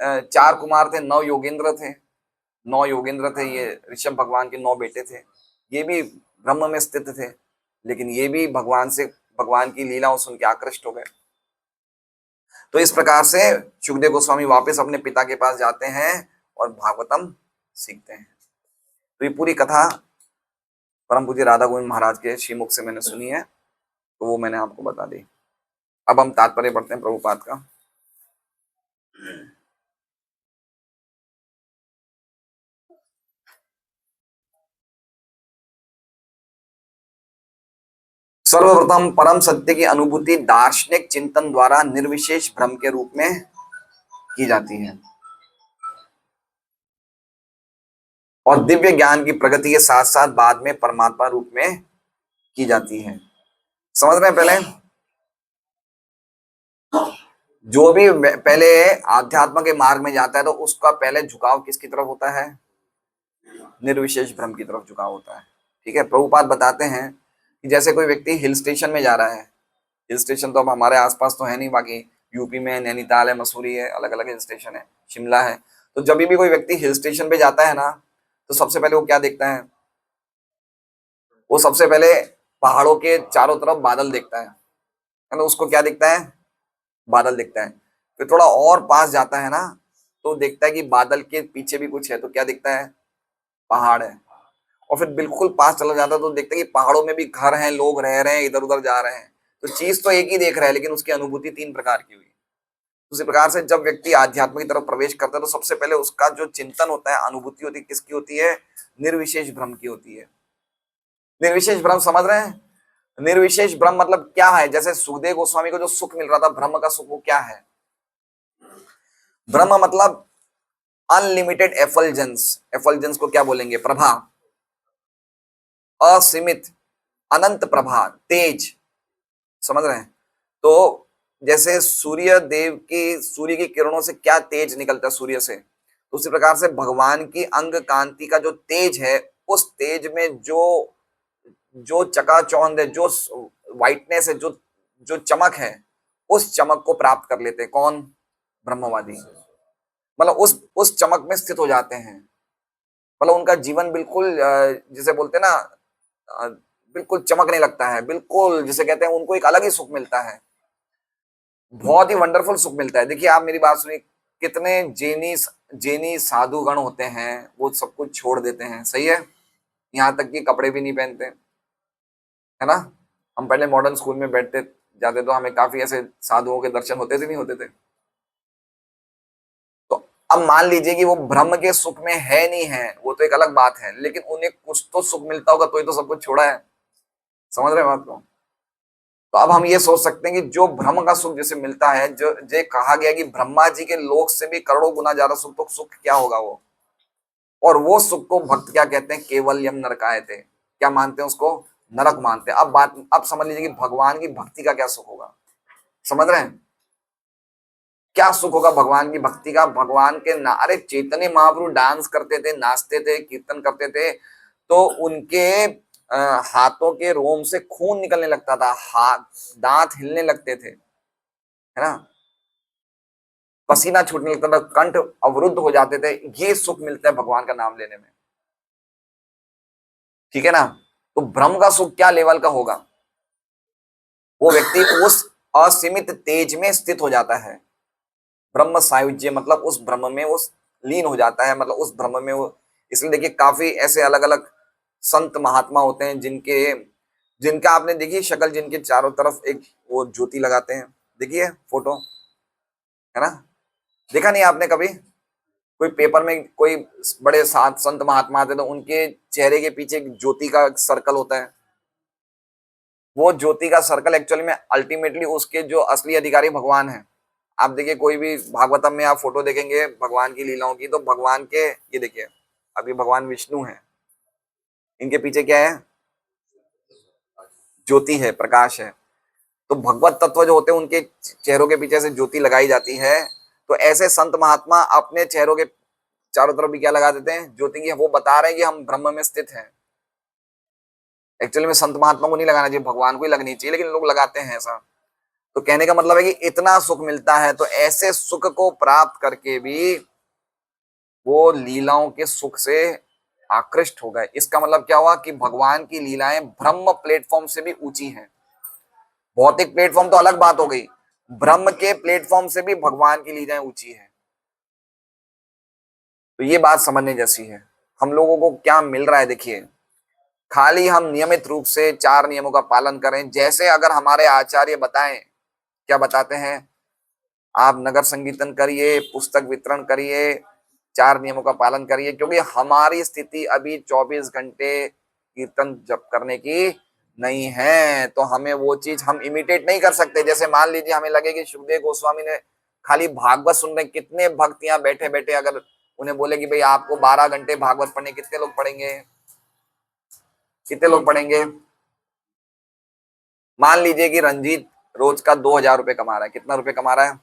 4 कुमार थे, 9 योगेंद्र थे। 9 योगेंद्र थे, ये ऋषभ भगवान के 9 बेटे थे। ये भी ब्रह्म में स्थित थे, लेकिन ये भी भगवान की लीलाओं सुन के आकृष्ट हो गए। तो इस प्रकार से सुखदेव गोस्वामी वापस अपने पिता के पास जाते हैं और भागवतम सीखते हैं। तो ये पूरी कथा परम पूज्य राधा गोविंद महाराज के श्रीमुख से मैंने सुनी है, तो वो मैंने आपको बता दी। अब हम तात्पर्य पढ़ते हैं प्रभुपाद का। सर्वप्रथम परम सत्य की अनुभूति दार्शनिक चिंतन द्वारा निर्विशेष भ्रम के रूप में की जाती है, और दिव्य ज्ञान की प्रगति के साथ साथ बाद में परमात्मा रूप में की जाती है। समझ रहे हैं? पहले जो भी पहले आध्यात्म के मार्ग में जाता है, तो उसका पहले झुकाव किसकी तरफ होता है? निर्विशेष भ्रम की तरफ झुकाव होता है। ठीक है। प्रभुपाद बताते हैं कि जैसे कोई व्यक्ति हिल स्टेशन में जा रहा है। हिल स्टेशन तो अब हमारे आसपास तो है नहीं, बाकी यूपी में नैनीताल है, मसूरी है, अलग अलग हिल स्टेशन है, शिमला है। तो जब भी कोई व्यक्ति हिल स्टेशन पे जाता है ना, तो सबसे पहले वो क्या देखता है? वो सबसे पहले पहाड़ों के चारों तरफ बादल देखता है ना। उसको क्या दिखता है? बादल दिखता है। फिर थोड़ा और पास जाता है ना, तो देखता है कि बादल के पीछे भी कुछ है, तो क्या दिखता है? पहाड़ है। और फिर बिल्कुल पास चला जाता है तो देखते हैं कि पहाड़ों में भी घर हैं, लोग रह रहे हैं, इधर उधर जा रहे हैं। तो चीज तो एक ही देख रहा है, लेकिन उसकी अनुभूति 3 प्रकार की हुई। उसी प्रकार से जब व्यक्ति आध्यात्म की तरफ प्रवेश करता है तो सबसे पहले उसका जो चिंतन होता है, अनुभूति होती है, किसकी होती है? निर्विशेष ब्रह्म की होती है। निर्विशेष ब्रह्म समझ रहे हैं? निर्विशेष ब्रह्म मतलब क्या है? जैसे सुखदेव गोस्वामी को जो सुख मिल रहा था ब्रह्म का सुख, वो क्या है? ब्रह्म मतलब अनलिमिटेड एफल्जेंस। एफल्जेंस को क्या बोलेंगे? प्रभा। असीमित, अनंत प्रभा, तेज। समझ रहे हैं? तो जैसे सूर्य की किरणों से क्या तेज निकलता है सूर्य से, तो उसी प्रकार से भगवान की अंग कांति का जो तेज है, उस तेज में जो जो चकाचौंध है, जो वाइटनेस है, जो जो चमक है, उस चमक को प्राप्त कर लेते हैं। कौन? ब्रह्मवादी। मतलब उस चमक में स्थित हो जाते हैं। मतलब उनका जीवन बिल्कुल जिसे बोलते हैं ना, बिल्कुल चमकने लगता है, बिल्कुल जिसे कहते हैं, उनको एक अलग ही सुख मिलता है, बहुत ही वंडरफुल सुख मिलता है। देखिए आप मेरी बात सुनिए, कितने जेनी साधुगण होते हैं, वो सब कुछ छोड़ देते हैं, सही है, यहाँ तक कि कपड़े भी नहीं पहनते, है ना। हम पहले मॉडर्न स्कूल में बैठते जाते तो हमें काफी ऐसे साधुओं के दर्शन होते थे, नहीं होते थे? तो अब मान लीजिए कि वो ब्रह्म के सुख में है नहीं है, वो तो एक अलग बात है, लेकिन उन्हें कुछ तो सुख मिलता होगा, तो ही तो सब कुछ छोड़ा है। समझ रहे हैं बात को? तो अब हम ये सोच सकते हैं कि जो ब्रह्म का सुख जैसे मिलता है, जो कहा गया कि ब्रह्मा जी के लोक से भी करोड़ों गुना ज्यादा सुख, तो सुख क्या होगा वो? और वो सुख को भक्त क्या कहते हैं? केवल यम नरकायते। क्या मानते हैं उसको? नरक मानते हैं। अब समझ लीजिए कि भगवान की भक्ति का क्या सुख होगा। समझ रहे हैं? क्या सुख होगा भगवान की भक्ति का? भगवान के अरे चैतन्य महाप्रभु डांस करते थे, नाचते थे, कीर्तन करते थे, तो उनके हाथों के रोम से खून निकलने लगता था, हाथ दांत हिलने लगते थे, है ना, पसीना छूटने लगता था, कंठ अवरुद्ध हो जाते थे। ये सुख मिलता है भगवान का नाम लेने में, ठीक है ना। तो ब्रह्म का सुख क्या लेवल का होगा? वो व्यक्ति उस असीमित तेज में स्थित हो जाता है। ब्रह्म सायुज्य मतलब उस ब्रह्म में वो लीन हो जाता है, मतलब उस ब्रह्म में वो। इसलिए देखिए काफी ऐसे अलग अलग संत महात्मा होते हैं जिनका आपने देखिए शक्ल, जिनके चारों तरफ एक वो ज्योति लगाते हैं, देखिए फोटो, है ना। देखा नहीं आपने कभी? कोई पेपर में कोई बड़े सात संत महात्मा आते तो उनके चेहरे के पीछे एक ज्योति का सर्कल होता है। वो ज्योति का सर्कल एक्चुअली में अल्टीमेटली उसके जो असली अधिकारी भगवान है। आप देखिए कोई भी भागवतम में आप फोटो देखेंगे भगवान की लीलाओं की, तो भगवान के ये देखिए, अभी भगवान विष्णु है, इनके पीछे क्या है? ज्योति है, प्रकाश है। तो भगवत तत्व जो होते हैं उनके चेहरों के पीछे से ज्योति लगाई जाती है। तो ऐसे संत महात्मा अपने चेहरों के चारों तरफ भी क्या लगा देते हैं? ज्योति की। वो बता रहे हैं कि हम ब्रह्म में स्थित हैं। एक्चुअली में संत महात्मा को नहीं लगाना चाहिए, भगवान को ही लगनी चाहिए, लेकिन लोग लगाते हैं ऐसा। तो कहने का मतलब है कि इतना सुख मिलता है, तो ऐसे सुख को प्राप्त करके भी वो लीलाओं के सुख से आकृष्ट हो गए। इसका मतलब क्या हुआ कि भगवान की लीलाएं ब्रह्म प्लेटफॉर्म से भी ऊंची हैं। भौतिक प्लेटफॉर्म तो अलग बात हो गई, ब्रह्म के प्लेटफॉर्म से भी भगवान की लीलाएं ऊंची है। तो ये बात समझने जैसी है। हम लोगों को क्या मिल रहा है देखिए, खाली हम नियमित रूप से 4 नियमों का पालन करें, जैसे अगर हमारे आचार्य बताएं, क्या बताते हैं? आप नगर संकीर्तन करिए, पुस्तक वितरण करिए, 4 नियमों का पालन करिए, क्योंकि हमारी स्थिति अभी 24 घंटे कीर्तन जप करने की नहीं है। तो हमें वो चीज हम इमिटेट नहीं कर सकते। जैसे मान लीजिए हमें लगे कि सुखदेव गोस्वामी ने खाली भागवत सुन रहे, कितने भक्त यहाँ बैठे बैठे अगर उन्हें बोले कि भाई आपको 12 घंटे भागवत पढ़ने, कितने लोग पढ़ेंगे? कितने लोग पढ़ेंगे? मान लीजिए कि रंजीत रोज का 2,000 रुपये कमा रहा है। कितना रुपए कमा रहा है?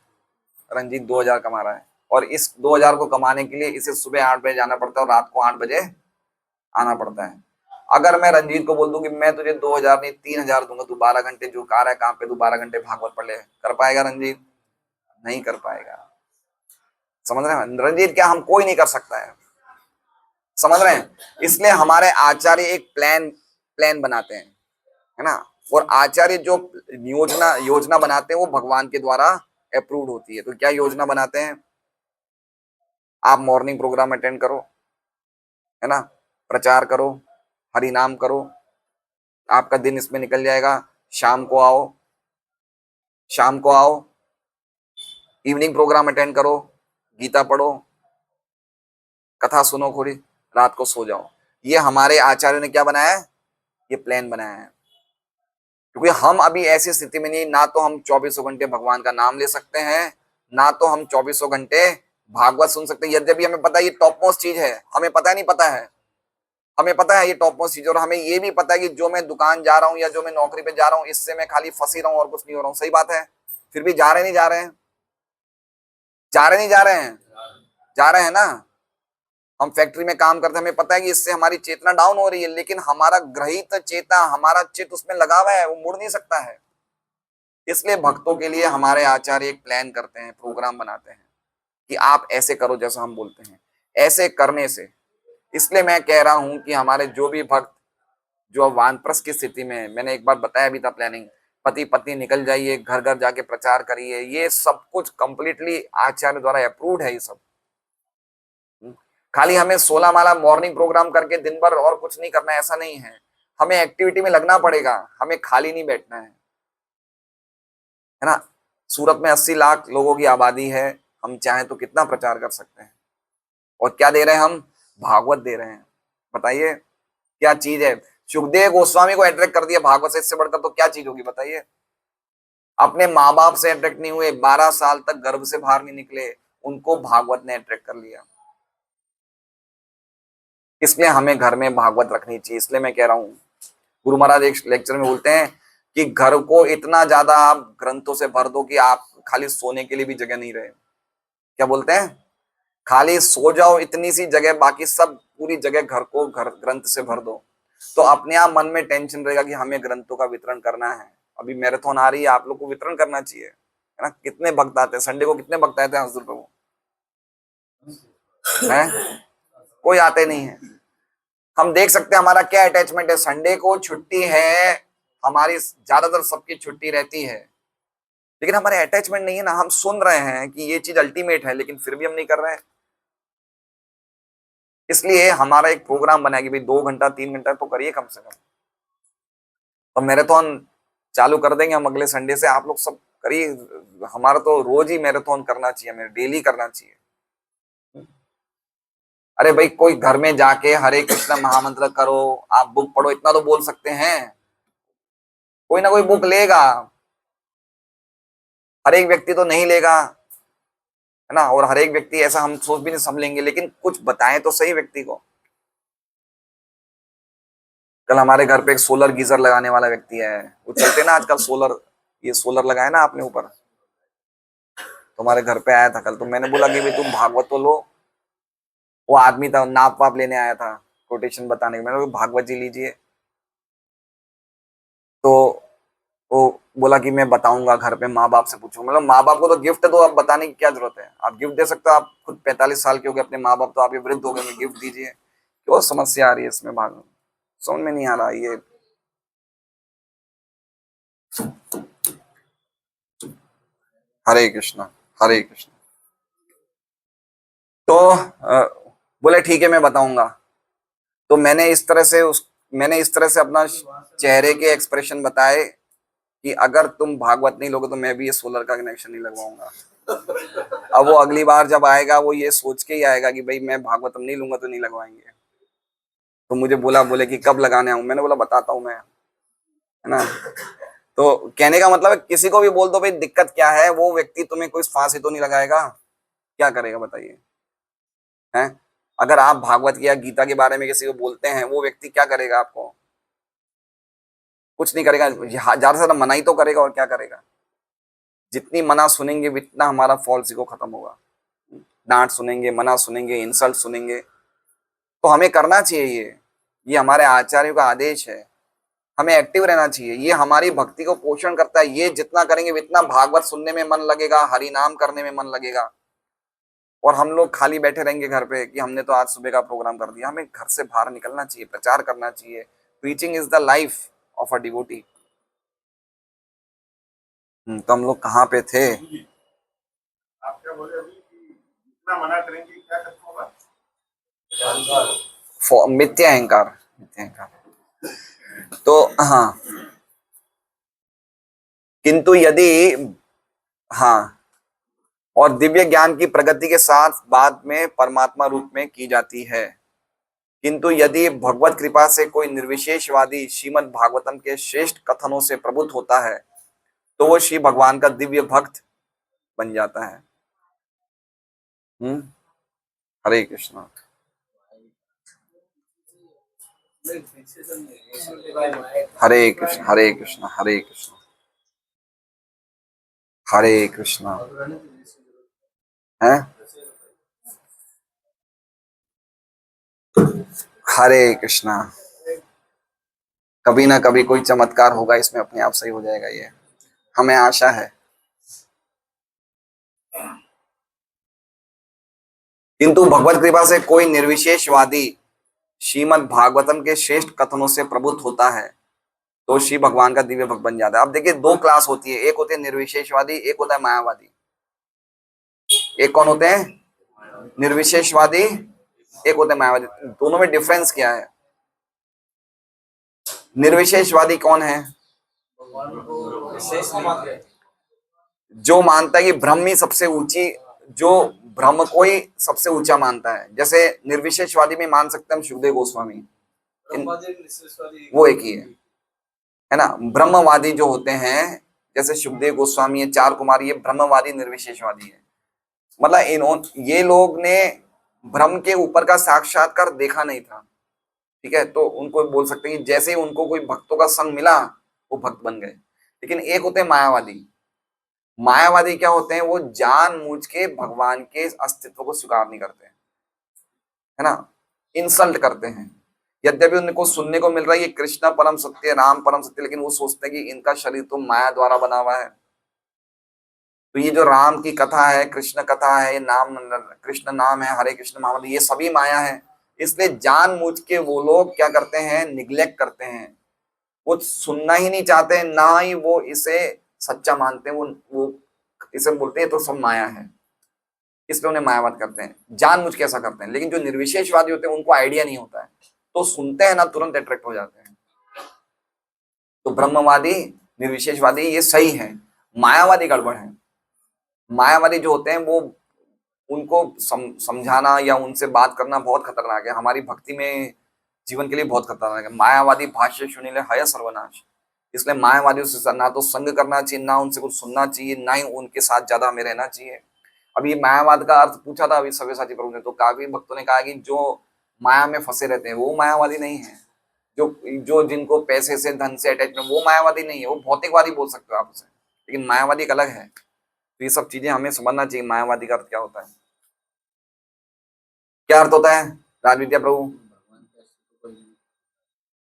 रंजीत 2,000 कमा रहा है, और इस 2,000 को कमाने के लिए इसे सुबह 8 बजे जाना पड़ता है और रात को 8 बजे आना पड़ता है। अगर मैं रंजीत को बोल दूं कि मैं तुझे 2,000 नहीं 3,000 दूंगा, तू 12 घंटे जो कार है काम पे, तू 12 घंटे भागवत पढ़ ले, कर पाएगा रंजीत? नहीं कर पाएगा। समझ रहे हैं रंजीत? क्या हम कोई नहीं कर सकता है। समझ रहे हैं? इसलिए हमारे आचार्य एक प्लान बनाते हैं, है ना। और आचार्य जो योजना बनाते हैं वो भगवान के द्वारा अप्रूव्ड होती है। तो क्या योजना बनाते हैं? आप मॉर्निंग प्रोग्राम अटेंड करो, है ना, प्रचार करो, हरि नाम करो, आपका दिन इसमें निकल जाएगा। शाम को आओ, शाम को आओ, इवनिंग प्रोग्राम अटेंड करो, गीता पढ़ो, कथा सुनो थोड़ी, रात को सो जाओ। ये हमारे आचार्यों ने क्या बनाया है? ये प्लान बनाया है। क्योंकि हम अभी ऐसी स्थिति में नहीं, ना तो हम 24 घंटे भगवान का नाम ले सकते हैं, ना तो हम 24 घंटे भागवत सुन सकते हैं। यद्यपि हमें पता है ये टॉप मोस्ट चीज है, हमें पता है नहीं पता है, हमें पता है ये टॉप मोस्ट चीज, और हमें ये भी पता है कि जो मैं दुकान जा रहा हूँ या जो मैं नौकरी पे जा रहा हूँ, इससे मैं खाली फंसी रहा हूँ और कुछ नहीं हो रहा हूँ। सही बात है, फिर भी जा रहे नहीं जा रहे हैं, जा रहे नहीं जा रहे हैं, जा रहे हैं ना। हम फैक्ट्री में काम करते हैं, हमें पता है कि इससे हमारी चेतना डाउन हो रही है, लेकिन हमारा ग्रहित चेता, हमारा चित्त उसमें लगा हुआ है, वो मुड़ नहीं सकता है। इसलिए भक्तों के लिए हमारे आचार्य एक प्लान करते हैं, प्रोग्राम बनाते हैं कि आप ऐसे करो जैसा हम बोलते हैं। ऐसे करने से, इसलिए मैं कह रहा हूं कि हमारे जो भी भक्त जो वानप्रस्थ की स्थिति में है, मैंने एक बार बताया भी था प्लानिंग, पति पत्नी निकल जाइए, घर घर जाके प्रचार करिए, ये सब कुछ कंप्लीटली आचार्य द्वारा अप्रूव्ड है। ये सब खाली हमें 16 माला मॉर्निंग प्रोग्राम करके दिन भर और कुछ नहीं करना है, ऐसा नहीं है। हमें एक्टिविटी में लगना पड़ेगा, हमें खाली नहीं बैठना है ना। सूरत में 80 लाख लोगों की आबादी है, हम चाहें तो कितना प्रचार कर सकते हैं। और क्या दे रहे हैं हम? भागवत दे रहे हैं। बताइए क्या चीज है? सुखदेव गोस्वामी को अट्रैक्ट कर दिया भागवत से, इससे बढ़कर तो क्या चीज होगी बताइए। अपने माँ बाप से अट्रैक्ट नहीं हुए, 12 साल तक गर्भ से बाहर नहीं निकले, उनको भागवत ने अट्रैक्ट कर लिया। इसलिए हमें घर में भागवत रखनी चाहिए। इसलिए मैं कह रहा हूँ, गुरु महाराज एक लेक्चर में बोलते हैं कि घर को इतना ज्यादा आप ग्रंथों से भर दो कि आप खाली सोने के लिए भी जगह नहीं रहे। क्या बोलते हैं? खाली सो जाओ इतनी सी जगह, बाकी सब पूरी जगह घर को घर ग्रंथ से भर दो, तो अपने आप मन में टेंशन रहेगा कि हमें ग्रंथों का वितरण करना है। अभी मैराथन आ रही है, आप लोग को वितरण करना चाहिए, है ना। कितने भक्त आते हैं संडे को, कितने भक्त आते हैं हजूर प्रभु? है कोई आते नहीं है। हम देख सकते हैं हमारा क्या अटैचमेंट है। संडे को छुट्टी है, हमारी ज्यादातर सबकी छुट्टी रहती है, लेकिन हमारे अटैचमेंट नहीं है ना। हम सुन रहे हैं कि ये चीज अल्टीमेट है, लेकिन फिर भी हम नहीं कर रहे हैं। इसलिए हमारा एक प्रोग्राम बना कि भाई 2 घंटा 3 घंटा तो करिए कम से कम। तो मैराथन चालू कर देंगे हम अगले संडे से, आप लोग सब करिए। हमारा तो रोज ही मैराथन करना चाहिए, हमें डेली करना चाहिए। अरे भाई कोई घर में जाके हरे कृष्ण महामंत्र करो, आप बुक पढ़ो, इतना तो बोल सकते हैं। कोई ना कोई बुक लेगा, हर एक व्यक्ति तो नहीं लेगा, है ना। और हर एक व्यक्ति ऐसा हम सोच भी नहीं सब लेंगे, लेकिन कुछ बताएं तो सही व्यक्ति को। कल हमारे घर पे एक सोलर गीजर लगाने वाला व्यक्ति है, वो चलते ना आजकल सोलर, ये सोलर लगाया ना आपने ऊपर, तो हमारे घर पे आया था कल। तो मैंने बोला कि भाई तुम भागवत तो लो। वो आदमी था, नाप वाप लेने आया था, कोटेशन बताने के। मैंने बोला भागवत जी लीजिए। तो वो बोला कि मैं बताऊंगा घर पे, माँ बाप से पूछूंगा। मतलब माँ बाप को तो गिफ्ट दो, अब बताने की क्या जरूरत है? आप गिफ्ट दे सकते हो, आप खुद 45 साल के हो गए, अपने माँ बाप तो आप ये वृद्ध हो गए, गिफ्ट दीजिए। क्यों समस्या आ रही है इसमें? भाग समझ में नहीं आ रहा ये। हरे कृष्णा, हरे कृष्णा। तो बोले ठीक है मैं बताऊंगा। तो मैंने इस तरह से अपना चेहरे के एक्सप्रेशन बताए कि अगर तुम भागवत नहीं लोगे तो मैं भी ये सोलर का कनेक्शन नहीं लगवाऊंगा। अब वो अगली बार जब आएगा वो ये सोच के ही आएगा कि भाई मैं भागवतम नहीं लूंगा तो नहीं लगवाएंगे। तो मुझे बोले कि कब लगाने आऊं? मैंने बोला बताता हूं मैं, है ना। तो कहने का मतलब है, किसी को भी बोल दो भाई दिक्कत क्या है, वो व्यक्ति तुम्हें कोई फांसी तो नहीं लगाएगा, क्या करेगा बताइए? हैं? अगर आप भागवत या गीता के बारे में किसी को बोलते हैं, वो व्यक्ति क्या करेगा? आपको कुछ नहीं करेगा, ज्यादा से ज्यादा मना ही तो करेगा, और क्या करेगा? जितनी मना सुनेंगे उतना हमारा फॉल्स ईगो खत्म होगा। डांट सुनेंगे, मना सुनेंगे, इंसल्ट सुनेंगे, तो हमें करना चाहिए ये हमारे आचार्यों का आदेश है। हमें एक्टिव रहना चाहिए, ये हमारी भक्ति को पोषण करता है। ये जितना करेंगे उतना भागवत सुनने में मन लगेगा, हरि नाम करने में मन लगेगा। और हम लोग खाली बैठे रहेंगे घर पे कि हमने तो आज सुबह का प्रोग्राम कर दिया। हमें घर से बाहर निकलना चाहिए, प्रचार करना चाहिए। Preaching is the life of a devotee. तो हम लोग कहाँ पे थे? आप क्या बोले अभी कि जितना मना करेंगे क्या खत्म होगा? मिथ्या अहंकार, मिथ्या अहंकार। तो हाँ, किंतु यदि, हाँ, और दिव्य ज्ञान की प्रगति के साथ बाद में परमात्मा रूप में की जाती है। किंतु यदि भगवत कृपा से कोई निर्विशेषवादी श्रीमद् भागवतम के श्रेष्ठ कथनों से प्रभुत होता है तो वो श्री भगवान का दिव्य भक्त बन जाता है। हरे कृष्णा। हरे कृष्ण, हरे कृष्ण, हरे कृष्ण, हरे कृष्णा। है, हरे कृष्णा। कभी ना कभी कोई चमत्कार होगा इसमें, अपने आप सही हो जाएगा, ये हमें आशा है। किंतु भगवत कृपा से कोई निर्विशेषवादी श्रीमद् भागवतम के श्रेष्ठ कथनों से प्रभुत होता है तो श्री भगवान का दिव्य भक्त बन जाता है। अब देखिए, दो क्लास होती है, एक होते हैं निर्विशेषवादी, एक होता है मायावादी। एक कौन होते हैं? निर्विशेषवादी, एक होते हैं मायावादी। दोनों में डिफरेंस क्या है? निर्विशेषवादी कौन है? जो मानता है कि ब्रह्म ही सबसे ऊंची, जो ब्रह्म को ही सबसे ऊंचा मानता है। जैसे निर्विशेषवादी में मान सकते हैं हम सुखदेव गोस्वामी, वो एक ही है ना। ब्रह्मवादी जो होते हैं जैसे सुखदेव गोस्वामी है, चार कुमार, ये ब्रह्मवादी निर्विशेषवादी है। मतलब ये लोग ने ब्रह्म के ऊपर का साक्षात्कार देखा नहीं था, ठीक है, तो उनको बोल सकते हैं कि जैसे ही उनको कोई भक्तों का संग मिला वो भक्त बन गए। लेकिन एक होते हैं मायावादी। मायावादी क्या होते हैं? वो जानबूझ के भगवान के अस्तित्व को स्वीकार नहीं करते, है ना, इंसल्ट करते हैं। यद्यपि उनको सुनने को मिल रहा है ये कृष्ण परम सत्य, राम परम सत्य, लेकिन वो सोचते हैं कि इनका शरीर तो माया द्वारा बना हुआ है। तो ये जो राम की कथा है, कृष्ण कथा है, ये नाम, कृष्ण नाम है, हरे कृष्ण महामंत्र, ये सभी माया है। इसलिए जानबूझ के वो लोग क्या करते हैं? निग्लेक्ट करते हैं। वो सुनना ही नहीं चाहते, ना ही वो इसे सच्चा मानते हैं। वो इसे बोलते हैं तो सब माया है, इसलिए उन्हें मायावाद करते हैं, जानबूझ के ऐसा करते हैं। लेकिन जो निर्विशेषवादी होते हैं उनको आइडिया नहीं होता है, तो सुनते हैं ना, तुरंत अट्रैक्ट हो जाते हैं। तो ब्रह्मवादी, निर्विशेषवादी ये सही है, मायावादी गड़बड़ है। मायावादी जो होते हैं वो, उनको समझाना या उनसे बात करना बहुत खतरनाक है, हमारी भक्ति में, जीवन के लिए बहुत खतरनाक है। मायावादी भाष्य सुनिले हय सर्वनाश। इसलिए मायावादियों से ना तो संग करना चाहिए, ना उनसे कुछ सुनना चाहिए, ना ही उनके साथ ज्यादा हमें रहना चाहिए। अभी मायावाद का अर्थ पूछा था अभी सव्यसाची प्रभु ने, तो काफी भक्तों ने कहा कि जो माया में फंसे रहते हैं वो मायावादी नहीं है। जो जो जिनको पैसे से, धन से अटैचमेंट, वो मायावादी नहीं है, वो भौतिकवादी बोल सकते हो आप उसे, लेकिन मायावादी एक अलग है। तो ये सब चीजें हमें समझना चाहिए, मायावादी का अर्थ क्या होता है, क्या अर्थ होता है राजविद्या प्रभु?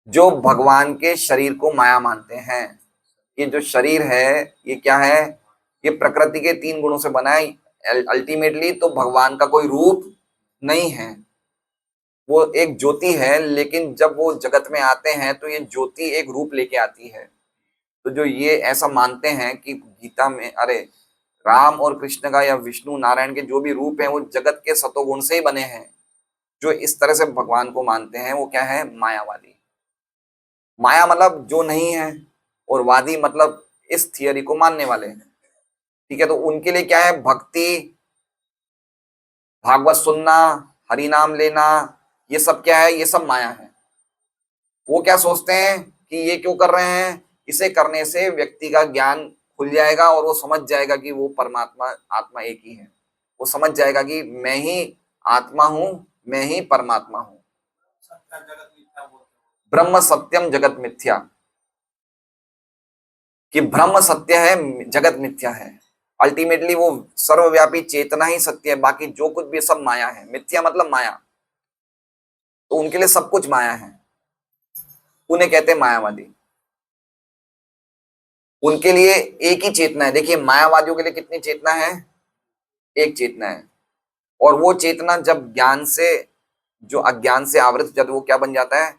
जो भगवान के शरीर को माया मानते हैं। ये जो शरीर है ये क्या है? ये प्रकृति के तीन गुणों से बना है। अल्टीमेटली तो भगवान का कोई रूप नहीं है, वो एक ज्योति है। लेकिन जब वो जगत में आते हैं तो ये ज्योति एक रूप लेके आती है। तो जो ये ऐसा मानते हैं कि गीता में, अरे, राम और कृष्ण का या विष्णु नारायण के जो भी रूप हैं वो जगत के सतोगुण से ही बने हैं, जो इस तरह से भगवान को मानते हैं वो क्या है? मायावादी। माया मतलब जो नहीं है, और वादी मतलब इस थियरी को मानने वाले हैं, ठीक है। तो उनके लिए क्या है? भक्ति, भागवत सुनना, हरि नाम लेना, ये सब क्या है? ये सब माया है। वो क्या सोचते हैं कि ये क्यों कर रहे हैं? इसे करने से व्यक्ति का ज्ञान खुल जाएगा और वो समझ जाएगा कि वो परमात्मा, आत्मा एक ही है। वो समझ जाएगा कि मैं ही आत्मा हूं, मैं ही परमात्मा हूं। ब्रह्म सत्यम जगत मिथ्या, कि ब्रह्म सत्य है, जगत मिथ्या है। अल्टीमेटली वो सर्वव्यापी चेतना ही सत्य है, बाकी जो कुछ भी सब माया है। मिथ्या मतलब माया, तो उनके लिए सब कुछ माया है, उन्हें कहते हैं मायावादी। उनके लिए एक ही चेतना है। देखिए, मायावादियों के लिए कितनी चेतना है? एक चेतना है। और वो चेतना जब ज्ञान से, जो अज्ञान से आवृत हो जाती है, वो क्या बन जाता है?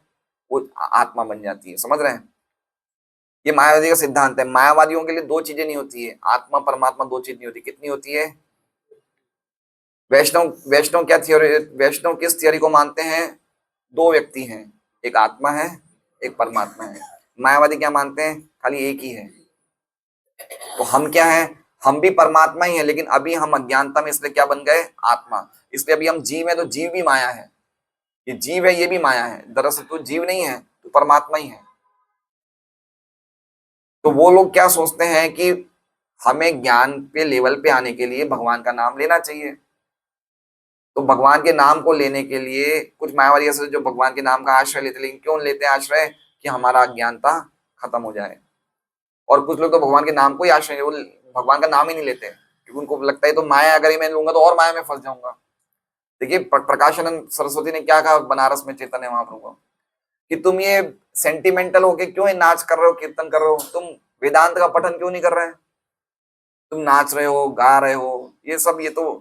वो आत्मा बन जाती है। समझ रहे हैं? ये मायावादी का सिद्धांत है। मायावादियों के लिए दो चीजें नहीं होती है, आत्मा परमात्मा, दो चीज नहीं होती। कितनी होती है? वैष्णव, वैष्णव किस थियोरी को मानते हैं? दो व्यक्ति हैं, एक आत्मा है, एक परमात्मा है। मायावादी क्या मानते हैं? खाली एक ही है। तो हम क्या है? हम भी परमात्मा ही है, लेकिन अभी हम अज्ञानता में इसलिए क्या बन गए? आत्मा। इसलिए अभी हम जीव है, तो जीव भी माया है। ये जीव है, ये भी माया है। दरअसल तू जीव नहीं है, तू परमात्मा ही है। तो वो लोग क्या सोचते हैं कि हमें ज्ञान पे लेवल पे आने के लिए भगवान का नाम लेना चाहिए। तो भगवान के नाम को लेने के लिए कुछ मायावादी ऐसे जो भगवान के नाम का आश्रय लेते, लेकिन क्यों लेते हैं आश्रय? कि हमारा अज्ञानता खत्म हो जाए। और कुछ लोग तो भगवान के नाम को ही आश्रय, वो भगवान का नाम ही नहीं लेते, क्योंकि उनको लगता है तो माया, अगर ये मैं लूंगा तो और माया में फंस जाऊंगा। देखिए प्रकाशानंद सरस्वती ने क्या कहा बनारस में चैतन्य महाप्रभु को, कि तुम ये सेंटिमेंटल होके क्यों ये नाच कर रहे हो, कीर्तन कर रहे हो, तुम वेदांत का पठन क्यों नहीं कर रहे हैं? तुम नाच रहे हो, गा रहे हो, ये सब ये तो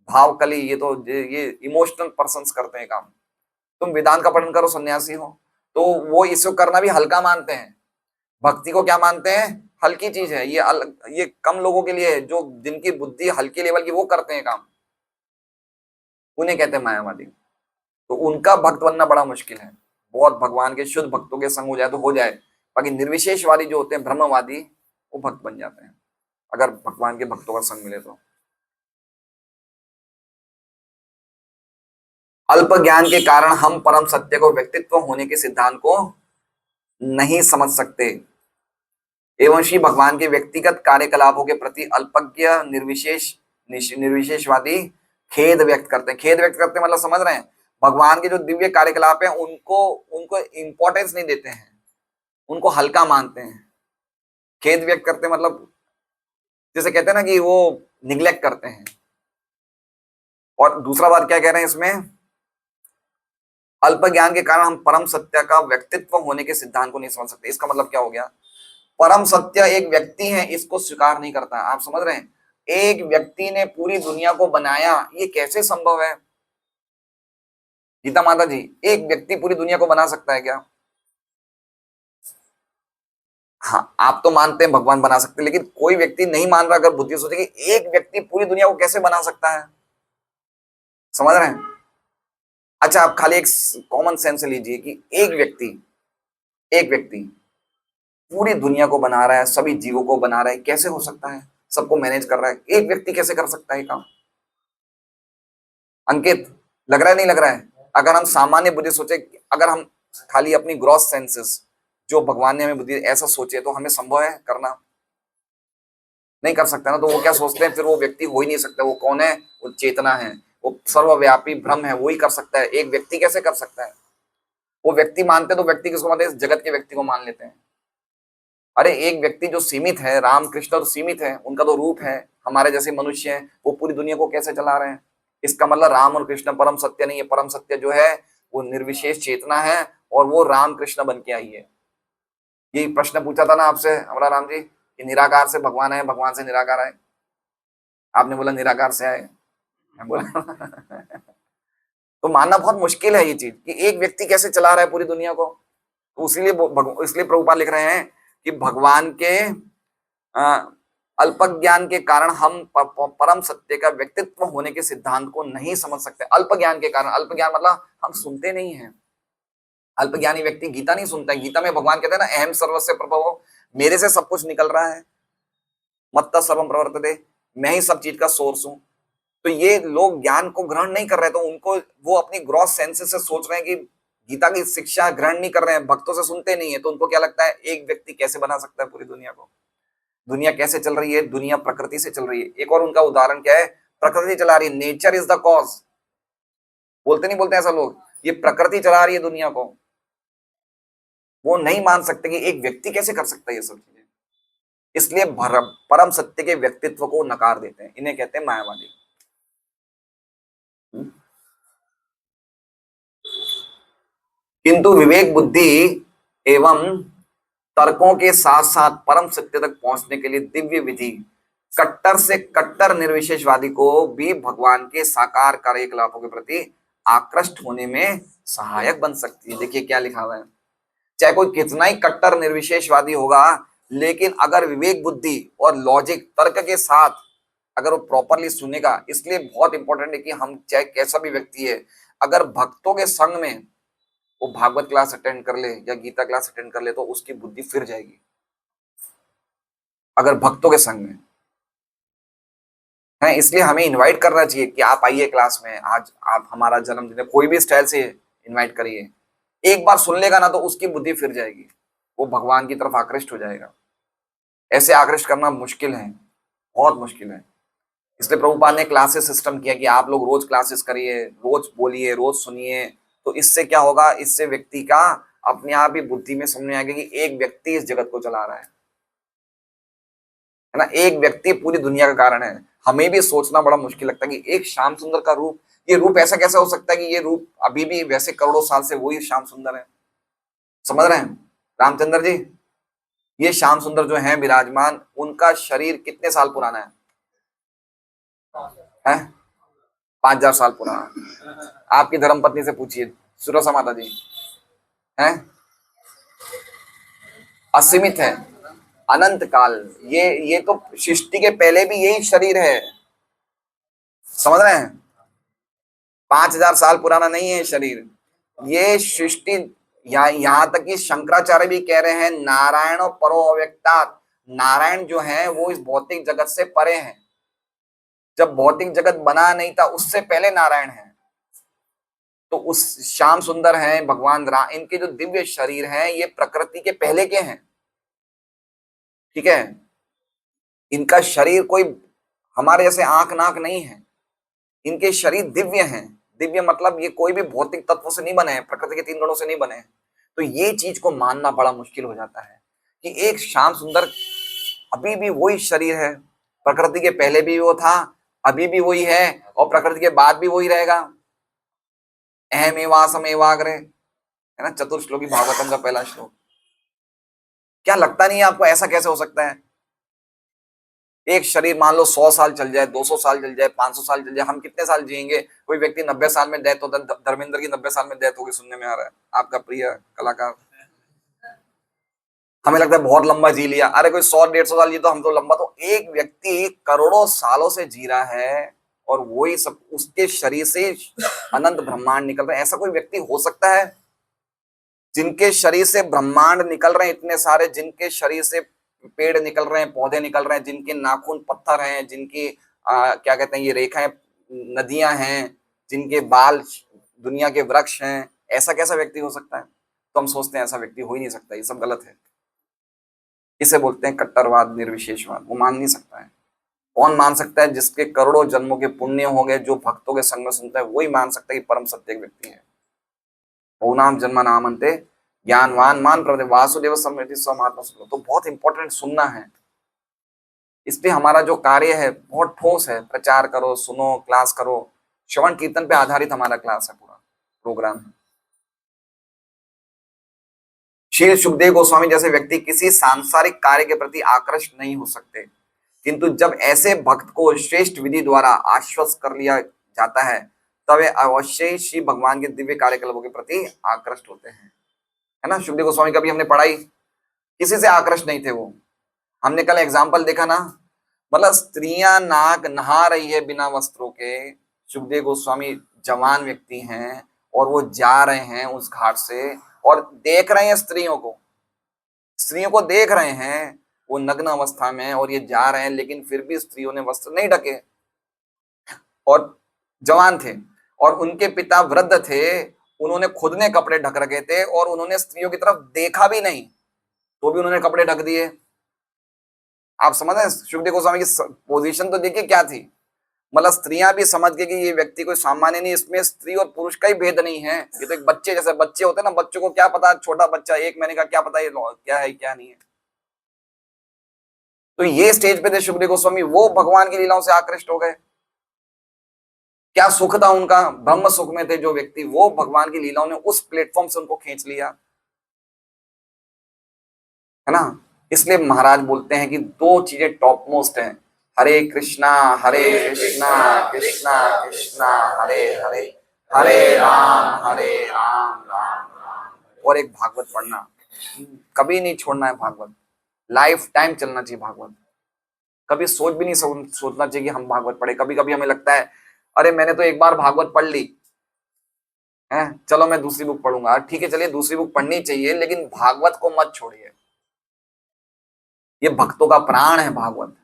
भाव कली, ये इमोशनल पर्संस करते हैं काम। तुम वेदांत का पठन करो, सन्यासी हो। तो वो इसको करना भी हल्का मानते हैं। भक्ति को क्या मानते हैं? हल्की चीज है, ये कम लोगों के लिए है, जो जिनकी बुद्धि हल्की लेवल की, वो करते हैं काम, उन्हें कहते हैं मायावादी। तो उनका भक्त बनना बड़ा मुश्किल है। बहुत भगवान के शुद्ध भक्तों के संग हो जाए तो हो जाए, बाकी निर्विशेषवादी जो होते हैं, ब्रह्मवादी, वो भक्त बन जाते हैं अगर भगवान के भक्तों का संग मिले तो। अल्प ज्ञान के कारण हम परम सत्य को, व्यक्तित्व होने के सिद्धांत को नहीं समझ सकते एवं श्री भगवान के व्यक्तिगत कार्यकलापों के प्रति अल्पज्ञ निर्विशेषवादी खेद व्यक्त करते हैं। खेद व्यक्त करते हैं मतलब समझ रहे हैं? भगवान के जो दिव्य कार्यकलाप है उनको उनको इंपॉर्टेंस नहीं देते हैं, उनको हल्का मानते हैं। खेद व्यक्त करते हैं मतलब जैसे कहते हैं ना कि वो निग्लेक्ट करते हैं। और दूसरा बात क्या कह रहे हैं इसमें? अल्प ज्ञान के कारण हम परम सत्य का व्यक्तित्व होने के सिद्धांत को नहीं समझ सकते। इसका मतलब क्या हो गया? परम सत्य एक व्यक्ति है, इसको स्वीकार नहीं करता। आप समझ रहे हैं? एक व्यक्ति ने पूरी दुनिया को बनाया, ये कैसे संभव है? गीता माता जी, एक व्यक्ति पूरी दुनिया को बना सकता है क्या? हाँ, आप तो मानते हैं भगवान बना सकते हैं, लेकिन कोई व्यक्ति नहीं मान रहा, अगर बुद्धि सोचे कि एक व्यक्ति पूरी दुनिया को कैसे बना सकता है? समझ रहे हैं? अच्छा, आप खाली एक कॉमन सेंस लीजिए कि एक व्यक्ति पूरी दुनिया को बना रहा है, सभी जीवों को बना रहा है, कैसे हो सकता है? सबको मैनेज कर रहा है, एक व्यक्ति कैसे कर सकता है काम? अंकित, लग रहा है नहीं लग रहा है? अगर हम सामान्य बुद्धि सोचे, अगर हम खाली अपनी ग्रॉस सेंसेस जो भगवान ने हमें बुद्धि ऐसा सोचे, तो हमें संभव है करना? नहीं कर सकता ना। तो वो क्या सोचते हैं फिर? वो व्यक्ति हो ही नहीं सकता। वो कौन है? वो चेतना है, वो सर्वव्यापी ब्रह्म है, वो ही कर सकता है। एक व्यक्ति कैसे कर सकता है? वो व्यक्ति मानते तो व्यक्ति किसको मानते हैं? जगत के व्यक्ति को मान लेते हैं। अरे एक व्यक्ति जो सीमित है, राम कृष्ण तो सीमित है, उनका तो रूप है, हमारे जैसे मनुष्य हैं, वो पूरी दुनिया को कैसे चला रहे हैं? इसका मतलब राम और कृष्ण परम सत्य नहीं है। परम सत्य जो है वो निर्विशेष चेतना है, और वो राम कृष्ण बन के आई है। यही प्रश्न पूछा था ना आपसे हमारा राम जी, कि निराकार से भगवान है, भगवान से निराकार आए। आपने बोला निराकार से आए, मैं बोला तो मानना बहुत मुश्किल है ये चीज, कि एक व्यक्ति कैसे चला रहा है पूरी दुनिया को। तो इसलिए प्रभुपाद लिख रहे हैं कि भगवान के अल्प ज्ञान के कारण हम परम सत्य का व्यक्तित्व होने के सिद्धांत को नहीं समझ सकते। अल्प ज्ञान के कारण, अल्प ज्ञान मतलब हम सुनते नहीं हैं। अल्पज्ञानी व्यक्ति गीता नहीं सुनता है। गीता में भगवान कहते हैं ना, अहम सर्वस्य प्रभवो, मेरे से सब कुछ निकल रहा है, मत्तः सर्वम प्रवर्तते, मैं ही सब चीज का सोर्स हूं। तो ये लोग ज्ञान को ग्रहण नहीं कर रहे, तो उनको वो अपनी ग्रॉस सेंसेस से सोच रहे हैं कि गीता की शिक्षा ग्रहण नहीं कर रहे हैं, भक्तों से सुनते नहीं है। तो उनको क्या लगता है, एक व्यक्ति कैसे बना सकता है पूरी दुनिया को? दुनिया कैसे चल रही है? दुनिया प्रकृति से चल रही है। एक और उनका उदाहरण क्या है? प्रकृति चला रही है, नेचर इज द कॉज। बोलते नहीं बोलते ऐसा लोग, ये प्रकृति चला रही है दुनिया को। वो नहीं मान सकते कि एक व्यक्ति कैसे कर सकता है ये सब चीजें, इसलिए परम सत्य के व्यक्तित्व को नकार देते हैं। इन्हें कहते हैं मायावादी। किंतु विवेक बुद्धि एवं तर्कों के साथ साथ परम सत्य तक पहुंचने के लिए दिव्य विधि कट्टर से कट्टर निर्विशेषवादी को भी भगवान के साकार कार्यकलापों के प्रति आकृष्ट होने में सहायक बन सकती है। देखिए क्या लिखा हुआ है, चाहे कोई कितना ही कट्टर निर्विशेषवादी होगा, लेकिन अगर विवेक बुद्धि और लॉजिक तर्क के साथ अगर वो प्रॉपरली सुनेगा, इसलिए बहुत इंपॉर्टेंट है कि हम चाहे कैसा भी व्यक्ति है, अगर भक्तों के संग में वो भागवत क्लास अटेंड कर ले या गीता क्लास अटेंड कर ले तो उसकी बुद्धि फिर जाएगी, अगर भक्तों के संग में है। इसलिए हमें इनवाइट करना चाहिए कि आप आइए क्लास में, आज आप हमारा जन्मदिन है, कोई भी स्टाइल से इनवाइट करिए। एक बार सुन लेगा ना तो उसकी बुद्धि फिर जाएगी, वो भगवान की तरफ आकृष्ट हो जाएगा। ऐसे आकृष्ट करना मुश्किल है, बहुत मुश्किल है। इसलिए प्रभुपाद ने क्लासेस सिस्टम किया कि आप लोग रोज क्लासेस करिए, रोज बोलिए, रोज सुनिए। तो इससे क्या होगा, इससे व्यक्ति का अपने आप ही बुद्धि में समझ में आएगा कि एक व्यक्ति इस जगत को चला रहा है ना, एक व्यक्ति पूरी दुनिया का कारण है। हमें भी सोचना बड़ा मुश्किल लगता है कि एक श्याम सुंदर का रूप, ये रूप ऐसा कैसे हो सकता है कि ये रूप अभी भी वैसे करोड़ों साल से वही श्याम सुंदर है। समझ रहे हैं रामचंद्र जी? ये श्याम सुंदर जो है विराजमान, उनका शरीर कितने साल पुराना है? 5,000 साल पुराना। आपकी धर्मपत्नी से पूछिए, सुरसा माता जी, है असीमित है, अनंत काल। ये तो सृष्टि के पहले भी यही शरीर है। समझ रहे हैं? 5,000 साल पुराना नहीं है शरीर, ये सृष्टि। यहां तक कि शंकराचार्य भी कह रहे हैं नारायण परो अव्यक्तात्, नारायण जो है वो इस भौतिक जगत से परे हैं। जब भौतिक जगत बना नहीं था उससे पहले नारायण है। तो उस श्याम सुंदर है भगवान राम, इनके जो दिव्य शरीर हैं ये प्रकृति के पहले के हैं। ठीक है, इनका शरीर कोई हमारे जैसे आंख नाक नहीं है, इनके शरीर दिव्य हैं। दिव्य मतलब ये कोई भी भौतिक तत्वों से नहीं बने हैं, प्रकृति के 3 गुणों से नहीं बने हैं। तो ये चीज को मानना बड़ा मुश्किल हो जाता है कि एक श्याम सुंदर अभी भी वही शरीर है, प्रकृति के पहले भी वो था, अभी भी वही है और प्रकृति के बाद भी वही रहेगा। अहमेवासम एवाग्रे, है ना, चतुर्श्लोकी भागवतम का पहला श्लोक। क्या लगता नहीं है आपको ऐसा कैसे हो सकता है? एक शरीर मान लो 100 साल चल जाए, 200 साल चल जाए, 500 साल चल जाए, हम कितने साल जिएंगे? कोई व्यक्ति 90 साल में डेथ होता है, धर्मेंद्र की 90 साल में डेथ होगी, सुनने में आ रहा है, आपका प्रिय कलाकार। हमें लगता है बहुत लंबा जी लिया, अरे कोई 100-150 साल जी तो हम तो लंबा। तो एक व्यक्ति करोड़ों सालों से जी रहा है और वही सब, उसके शरीर से अनंत ब्रह्मांड निकल रहे हैं। ऐसा कोई व्यक्ति हो सकता है? जिनके शरीर से ब्रह्मांड निकल रहे हैं इतने सारे, जिनके शरीर से पेड़ निकल रहे हैं, पौधे निकल रहे हैं, जिनके नाखून पत्थर हैं, जिनकी क्या कहते हैं ये रेखाएं नदियां हैं, जिनके बाल दुनिया के वृक्ष हैं, ऐसा कैसा व्यक्ति हो सकता है? तो हम सोचते हैं ऐसा व्यक्ति हो ही नहीं सकता, ये सब गलत है। इसे बोलते हैं कट्टरवाद, निर्विशेषवाद। वो मान नहीं सकता है। कौन मान सकता है? जिसके करोड़ों जन्मों के पुण्य हो गए, जो भक्तों के संग में सुनता है, वही मान सकता है कि परम सत्य व्यक्ति है। ओनाम जन्म नाम अंते ज्ञानवान मान प्रदे वासुदेव समृद्धि स्वमात्मा सुनो। तो बहुत इंपॉर्टेंट सुनना है। इसलिए हमारा जो कार्य है बहुत ठोस है, प्रचार करो, सुनो, क्लास करो। श्रवण कीर्तन पे आधारित हमारा क्लास है, पूरा प्रोग्राम है। श्री सुखदेव गोस्वामी जैसे व्यक्ति किसी सांसारिक कार्य के प्रति आकृष्ट नहीं हो सकते, किंतु जब ऐसे भक्त को श्रेष्ठ विधि द्वारा आश्वस्त कर लिया जाता है तब वे अवश्य ही श्री भगवान के दिव्य कार्यकलापों के प्रति आकृष्ट होते हैं। है ना, सुखदेव गोस्वामी का भी हमने पढ़ाई, किसी से आकृष्ट नहीं थे वो। हमने कल एग्जाम्पल देखा ना, मतलब स्त्रियां नाक नहा रही है बिना वस्त्रों के, सुखदेव गोस्वामी जवान व्यक्ति हैं और वो जा रहे हैं उस घाट से और देख रहे हैं स्त्रियों को देख रहे हैं, वो नग्न अवस्था में और ये जा रहे हैं, लेकिन फिर भी स्त्रियों ने वस्त्र नहीं ढके और जवान थे। और उनके पिता वृद्ध थे, उन्होंने खुद ने कपड़े ढक रखे थे और उन्होंने स्त्रियों की तरफ देखा भी नहीं, तो भी उन्होंने कपड़े ढक दिए। आप समझ रहे हैं सुखदेव गोस्वामी की पोजीशन तो देखिए क्या थी। मतलब स्त्रियां भी समझ गई कि ये व्यक्ति कोई सामान्य नहीं, इसमें स्त्री और पुरुष का ही भेद नहीं है। ये तो एक बच्चे जैसे, बच्चे होते हैं ना, बच्चों को क्या पता, छोटा बच्चा 1 महीने का, क्या पता ये क्या है क्या नहीं है। तो ये स्टेज पे थे सुखदेव गोस्वामी, वो भगवान की लीलाओं से आकृष्ट हो गए। क्या सुख था उनका, ब्रह्म सुख में थे जो व्यक्ति, वो भगवान की लीलाओं ने उस प्लेटफॉर्म से उनको खींच लिया, है ना। इसलिए महाराज बोलते हैं कि 2 चीजें टॉप मोस्ट हैं, हरे कृष्णा कृष्णा कृष्णा हरे हरे, हरे राम राम राम। और एक भागवत पढ़ना, कभी नहीं छोड़ना है भागवत, लाइफ टाइम चलना चाहिए भागवत। कभी सोच भी नहीं सोचना चाहिए कि हम भागवत पढ़े। कभी कभी हमें लगता है अरे मैंने तो एक बार भागवत पढ़ ली, है चलो मैं दूसरी बुक पढ़ूंगा, ठीक है चलिए दूसरी बुक पढ़नी चाहिए, लेकिन भागवत को मत छोड़िए। ये भक्तों का प्राण है भागवत।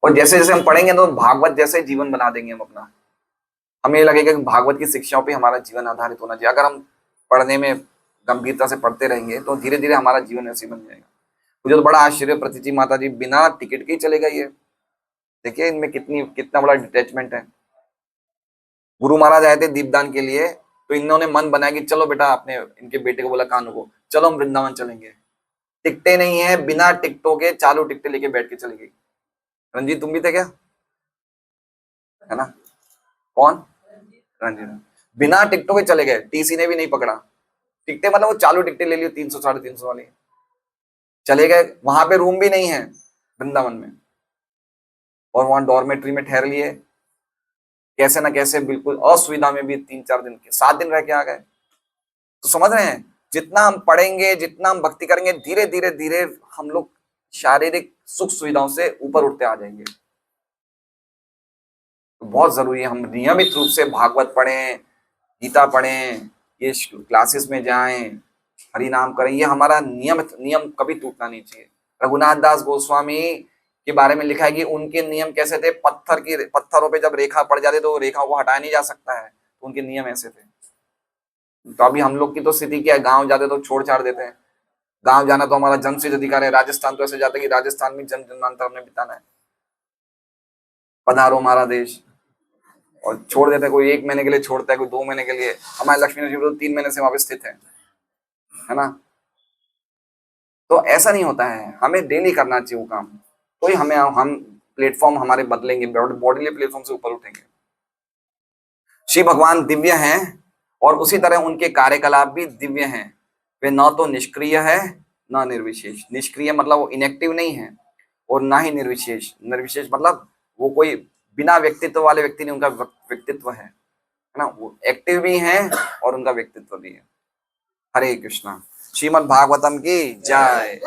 और जैसे जैसे हम पढ़ेंगे तो भागवत जैसे जीवन बना देंगे हम अपना। हमें लगेगा कि भागवत की शिक्षाओं पे हमारा जीवन आधारित होना चाहिए। अगर हम पढ़ने में गंभीरता से पढ़ते रहेंगे तो धीरे धीरे हमारा जीवन ऐसे बन जाएगा। मुझे तो बड़ा आश्चर्य, प्रतिथि माता जी बिना टिकट के ही चले गए। ये देखिए इनमें कितना बड़ा डिटैचमेंट है। गुरु महाराज आए थे दीपदान के लिए, तो इन्होंने मन बनाया कि चलो बेटा, आपने इनके बेटे को बोला कानू को, चलो हम वृंदावन चलेंगे। टिकटें नहीं है, बिना टिकटों के चालू टिकटें लेके बैठ के चली गई। रंजीत तुम भी थे क्या? है ना? कौन? रंजीत। बिना टिकटों के चले गए, टीसी ने भी नहीं पकड़ा। टिकटें मतलब वो चालू टिकटें ले ली 300 350 वाली, चले गए। वहां पे रूम भी नहीं है वृंदावन में, और वहां डॉर्मेट्री में ठहर लिए। कैसे ना कैसे बिल्कुल असुविधा में भी 3-4 दिन के 7 दिन रह के आ गए। तो समझ रहे हैं, जितना हम पढ़ेंगे, जितना हम भक्ति करेंगे, धीरे धीरे धीरे हम लोग शारीरिक सुख सुविधाओं से ऊपर उठते आ जाएंगे। तो बहुत जरूरी है हम नियमित रूप से भागवत पढ़ें, गीता पढ़ें, ये क्लासेस में जाएं, हरि नाम करें। ये हमारा नियम कभी टूटना नहीं चाहिए। रघुनाथ दास गोस्वामी के बारे में लिखा है कि उनके नियम कैसे थे, पत्थरों पे जब रेखा पड़ जाती तो रेखा को हटाया नहीं जा सकता है, तो उनके नियम ऐसे थे। तो अभी हम लोग की तो स्थिति क्या है, गांव जाते तो छोड़ छाड़ देते हैं। गांव जाना तो हमारा जन्मसिद्ध अधिकार है। राजस्थान तो ऐसे जाते कि राजस्थान में जन्म जन्मांतर हमने बिताना है, पधारो हमारा देश, और छोड़ देते हैं। कोई 1 महीने के लिए छोड़ता है, कोई 2 महीने के लिए। हमारे लक्ष्मी नरसिंह तो 3 महीने से वहां पे स्थित है ना? तो ऐसा नहीं होता है, हमें डेली करना चाहिए वो काम। तो ही हम प्लेटफॉर्म हमारे बदलेंगे, बॉडीली प्लेटफॉर्म से ऊपर उठेंगे। श्री भगवान दिव्य हैं, और उसी तरह उनके कार्यकलाप भी दिव्य हैं। वे न तो निष्क्रिय है, न निर्विशेष। निष्क्रिय मतलब वो इनएक्टिव नहीं है, और ना ही निर्विशेष। निर्विशेष मतलब वो कोई बिना व्यक्तित्व वाले व्यक्ति नहीं, उनका व्यक्तित्व है ना? वो एक्टिव भी है और उनका व्यक्तित्व भी है। हरे कृष्णा। श्रीमद् भागवतम की जय।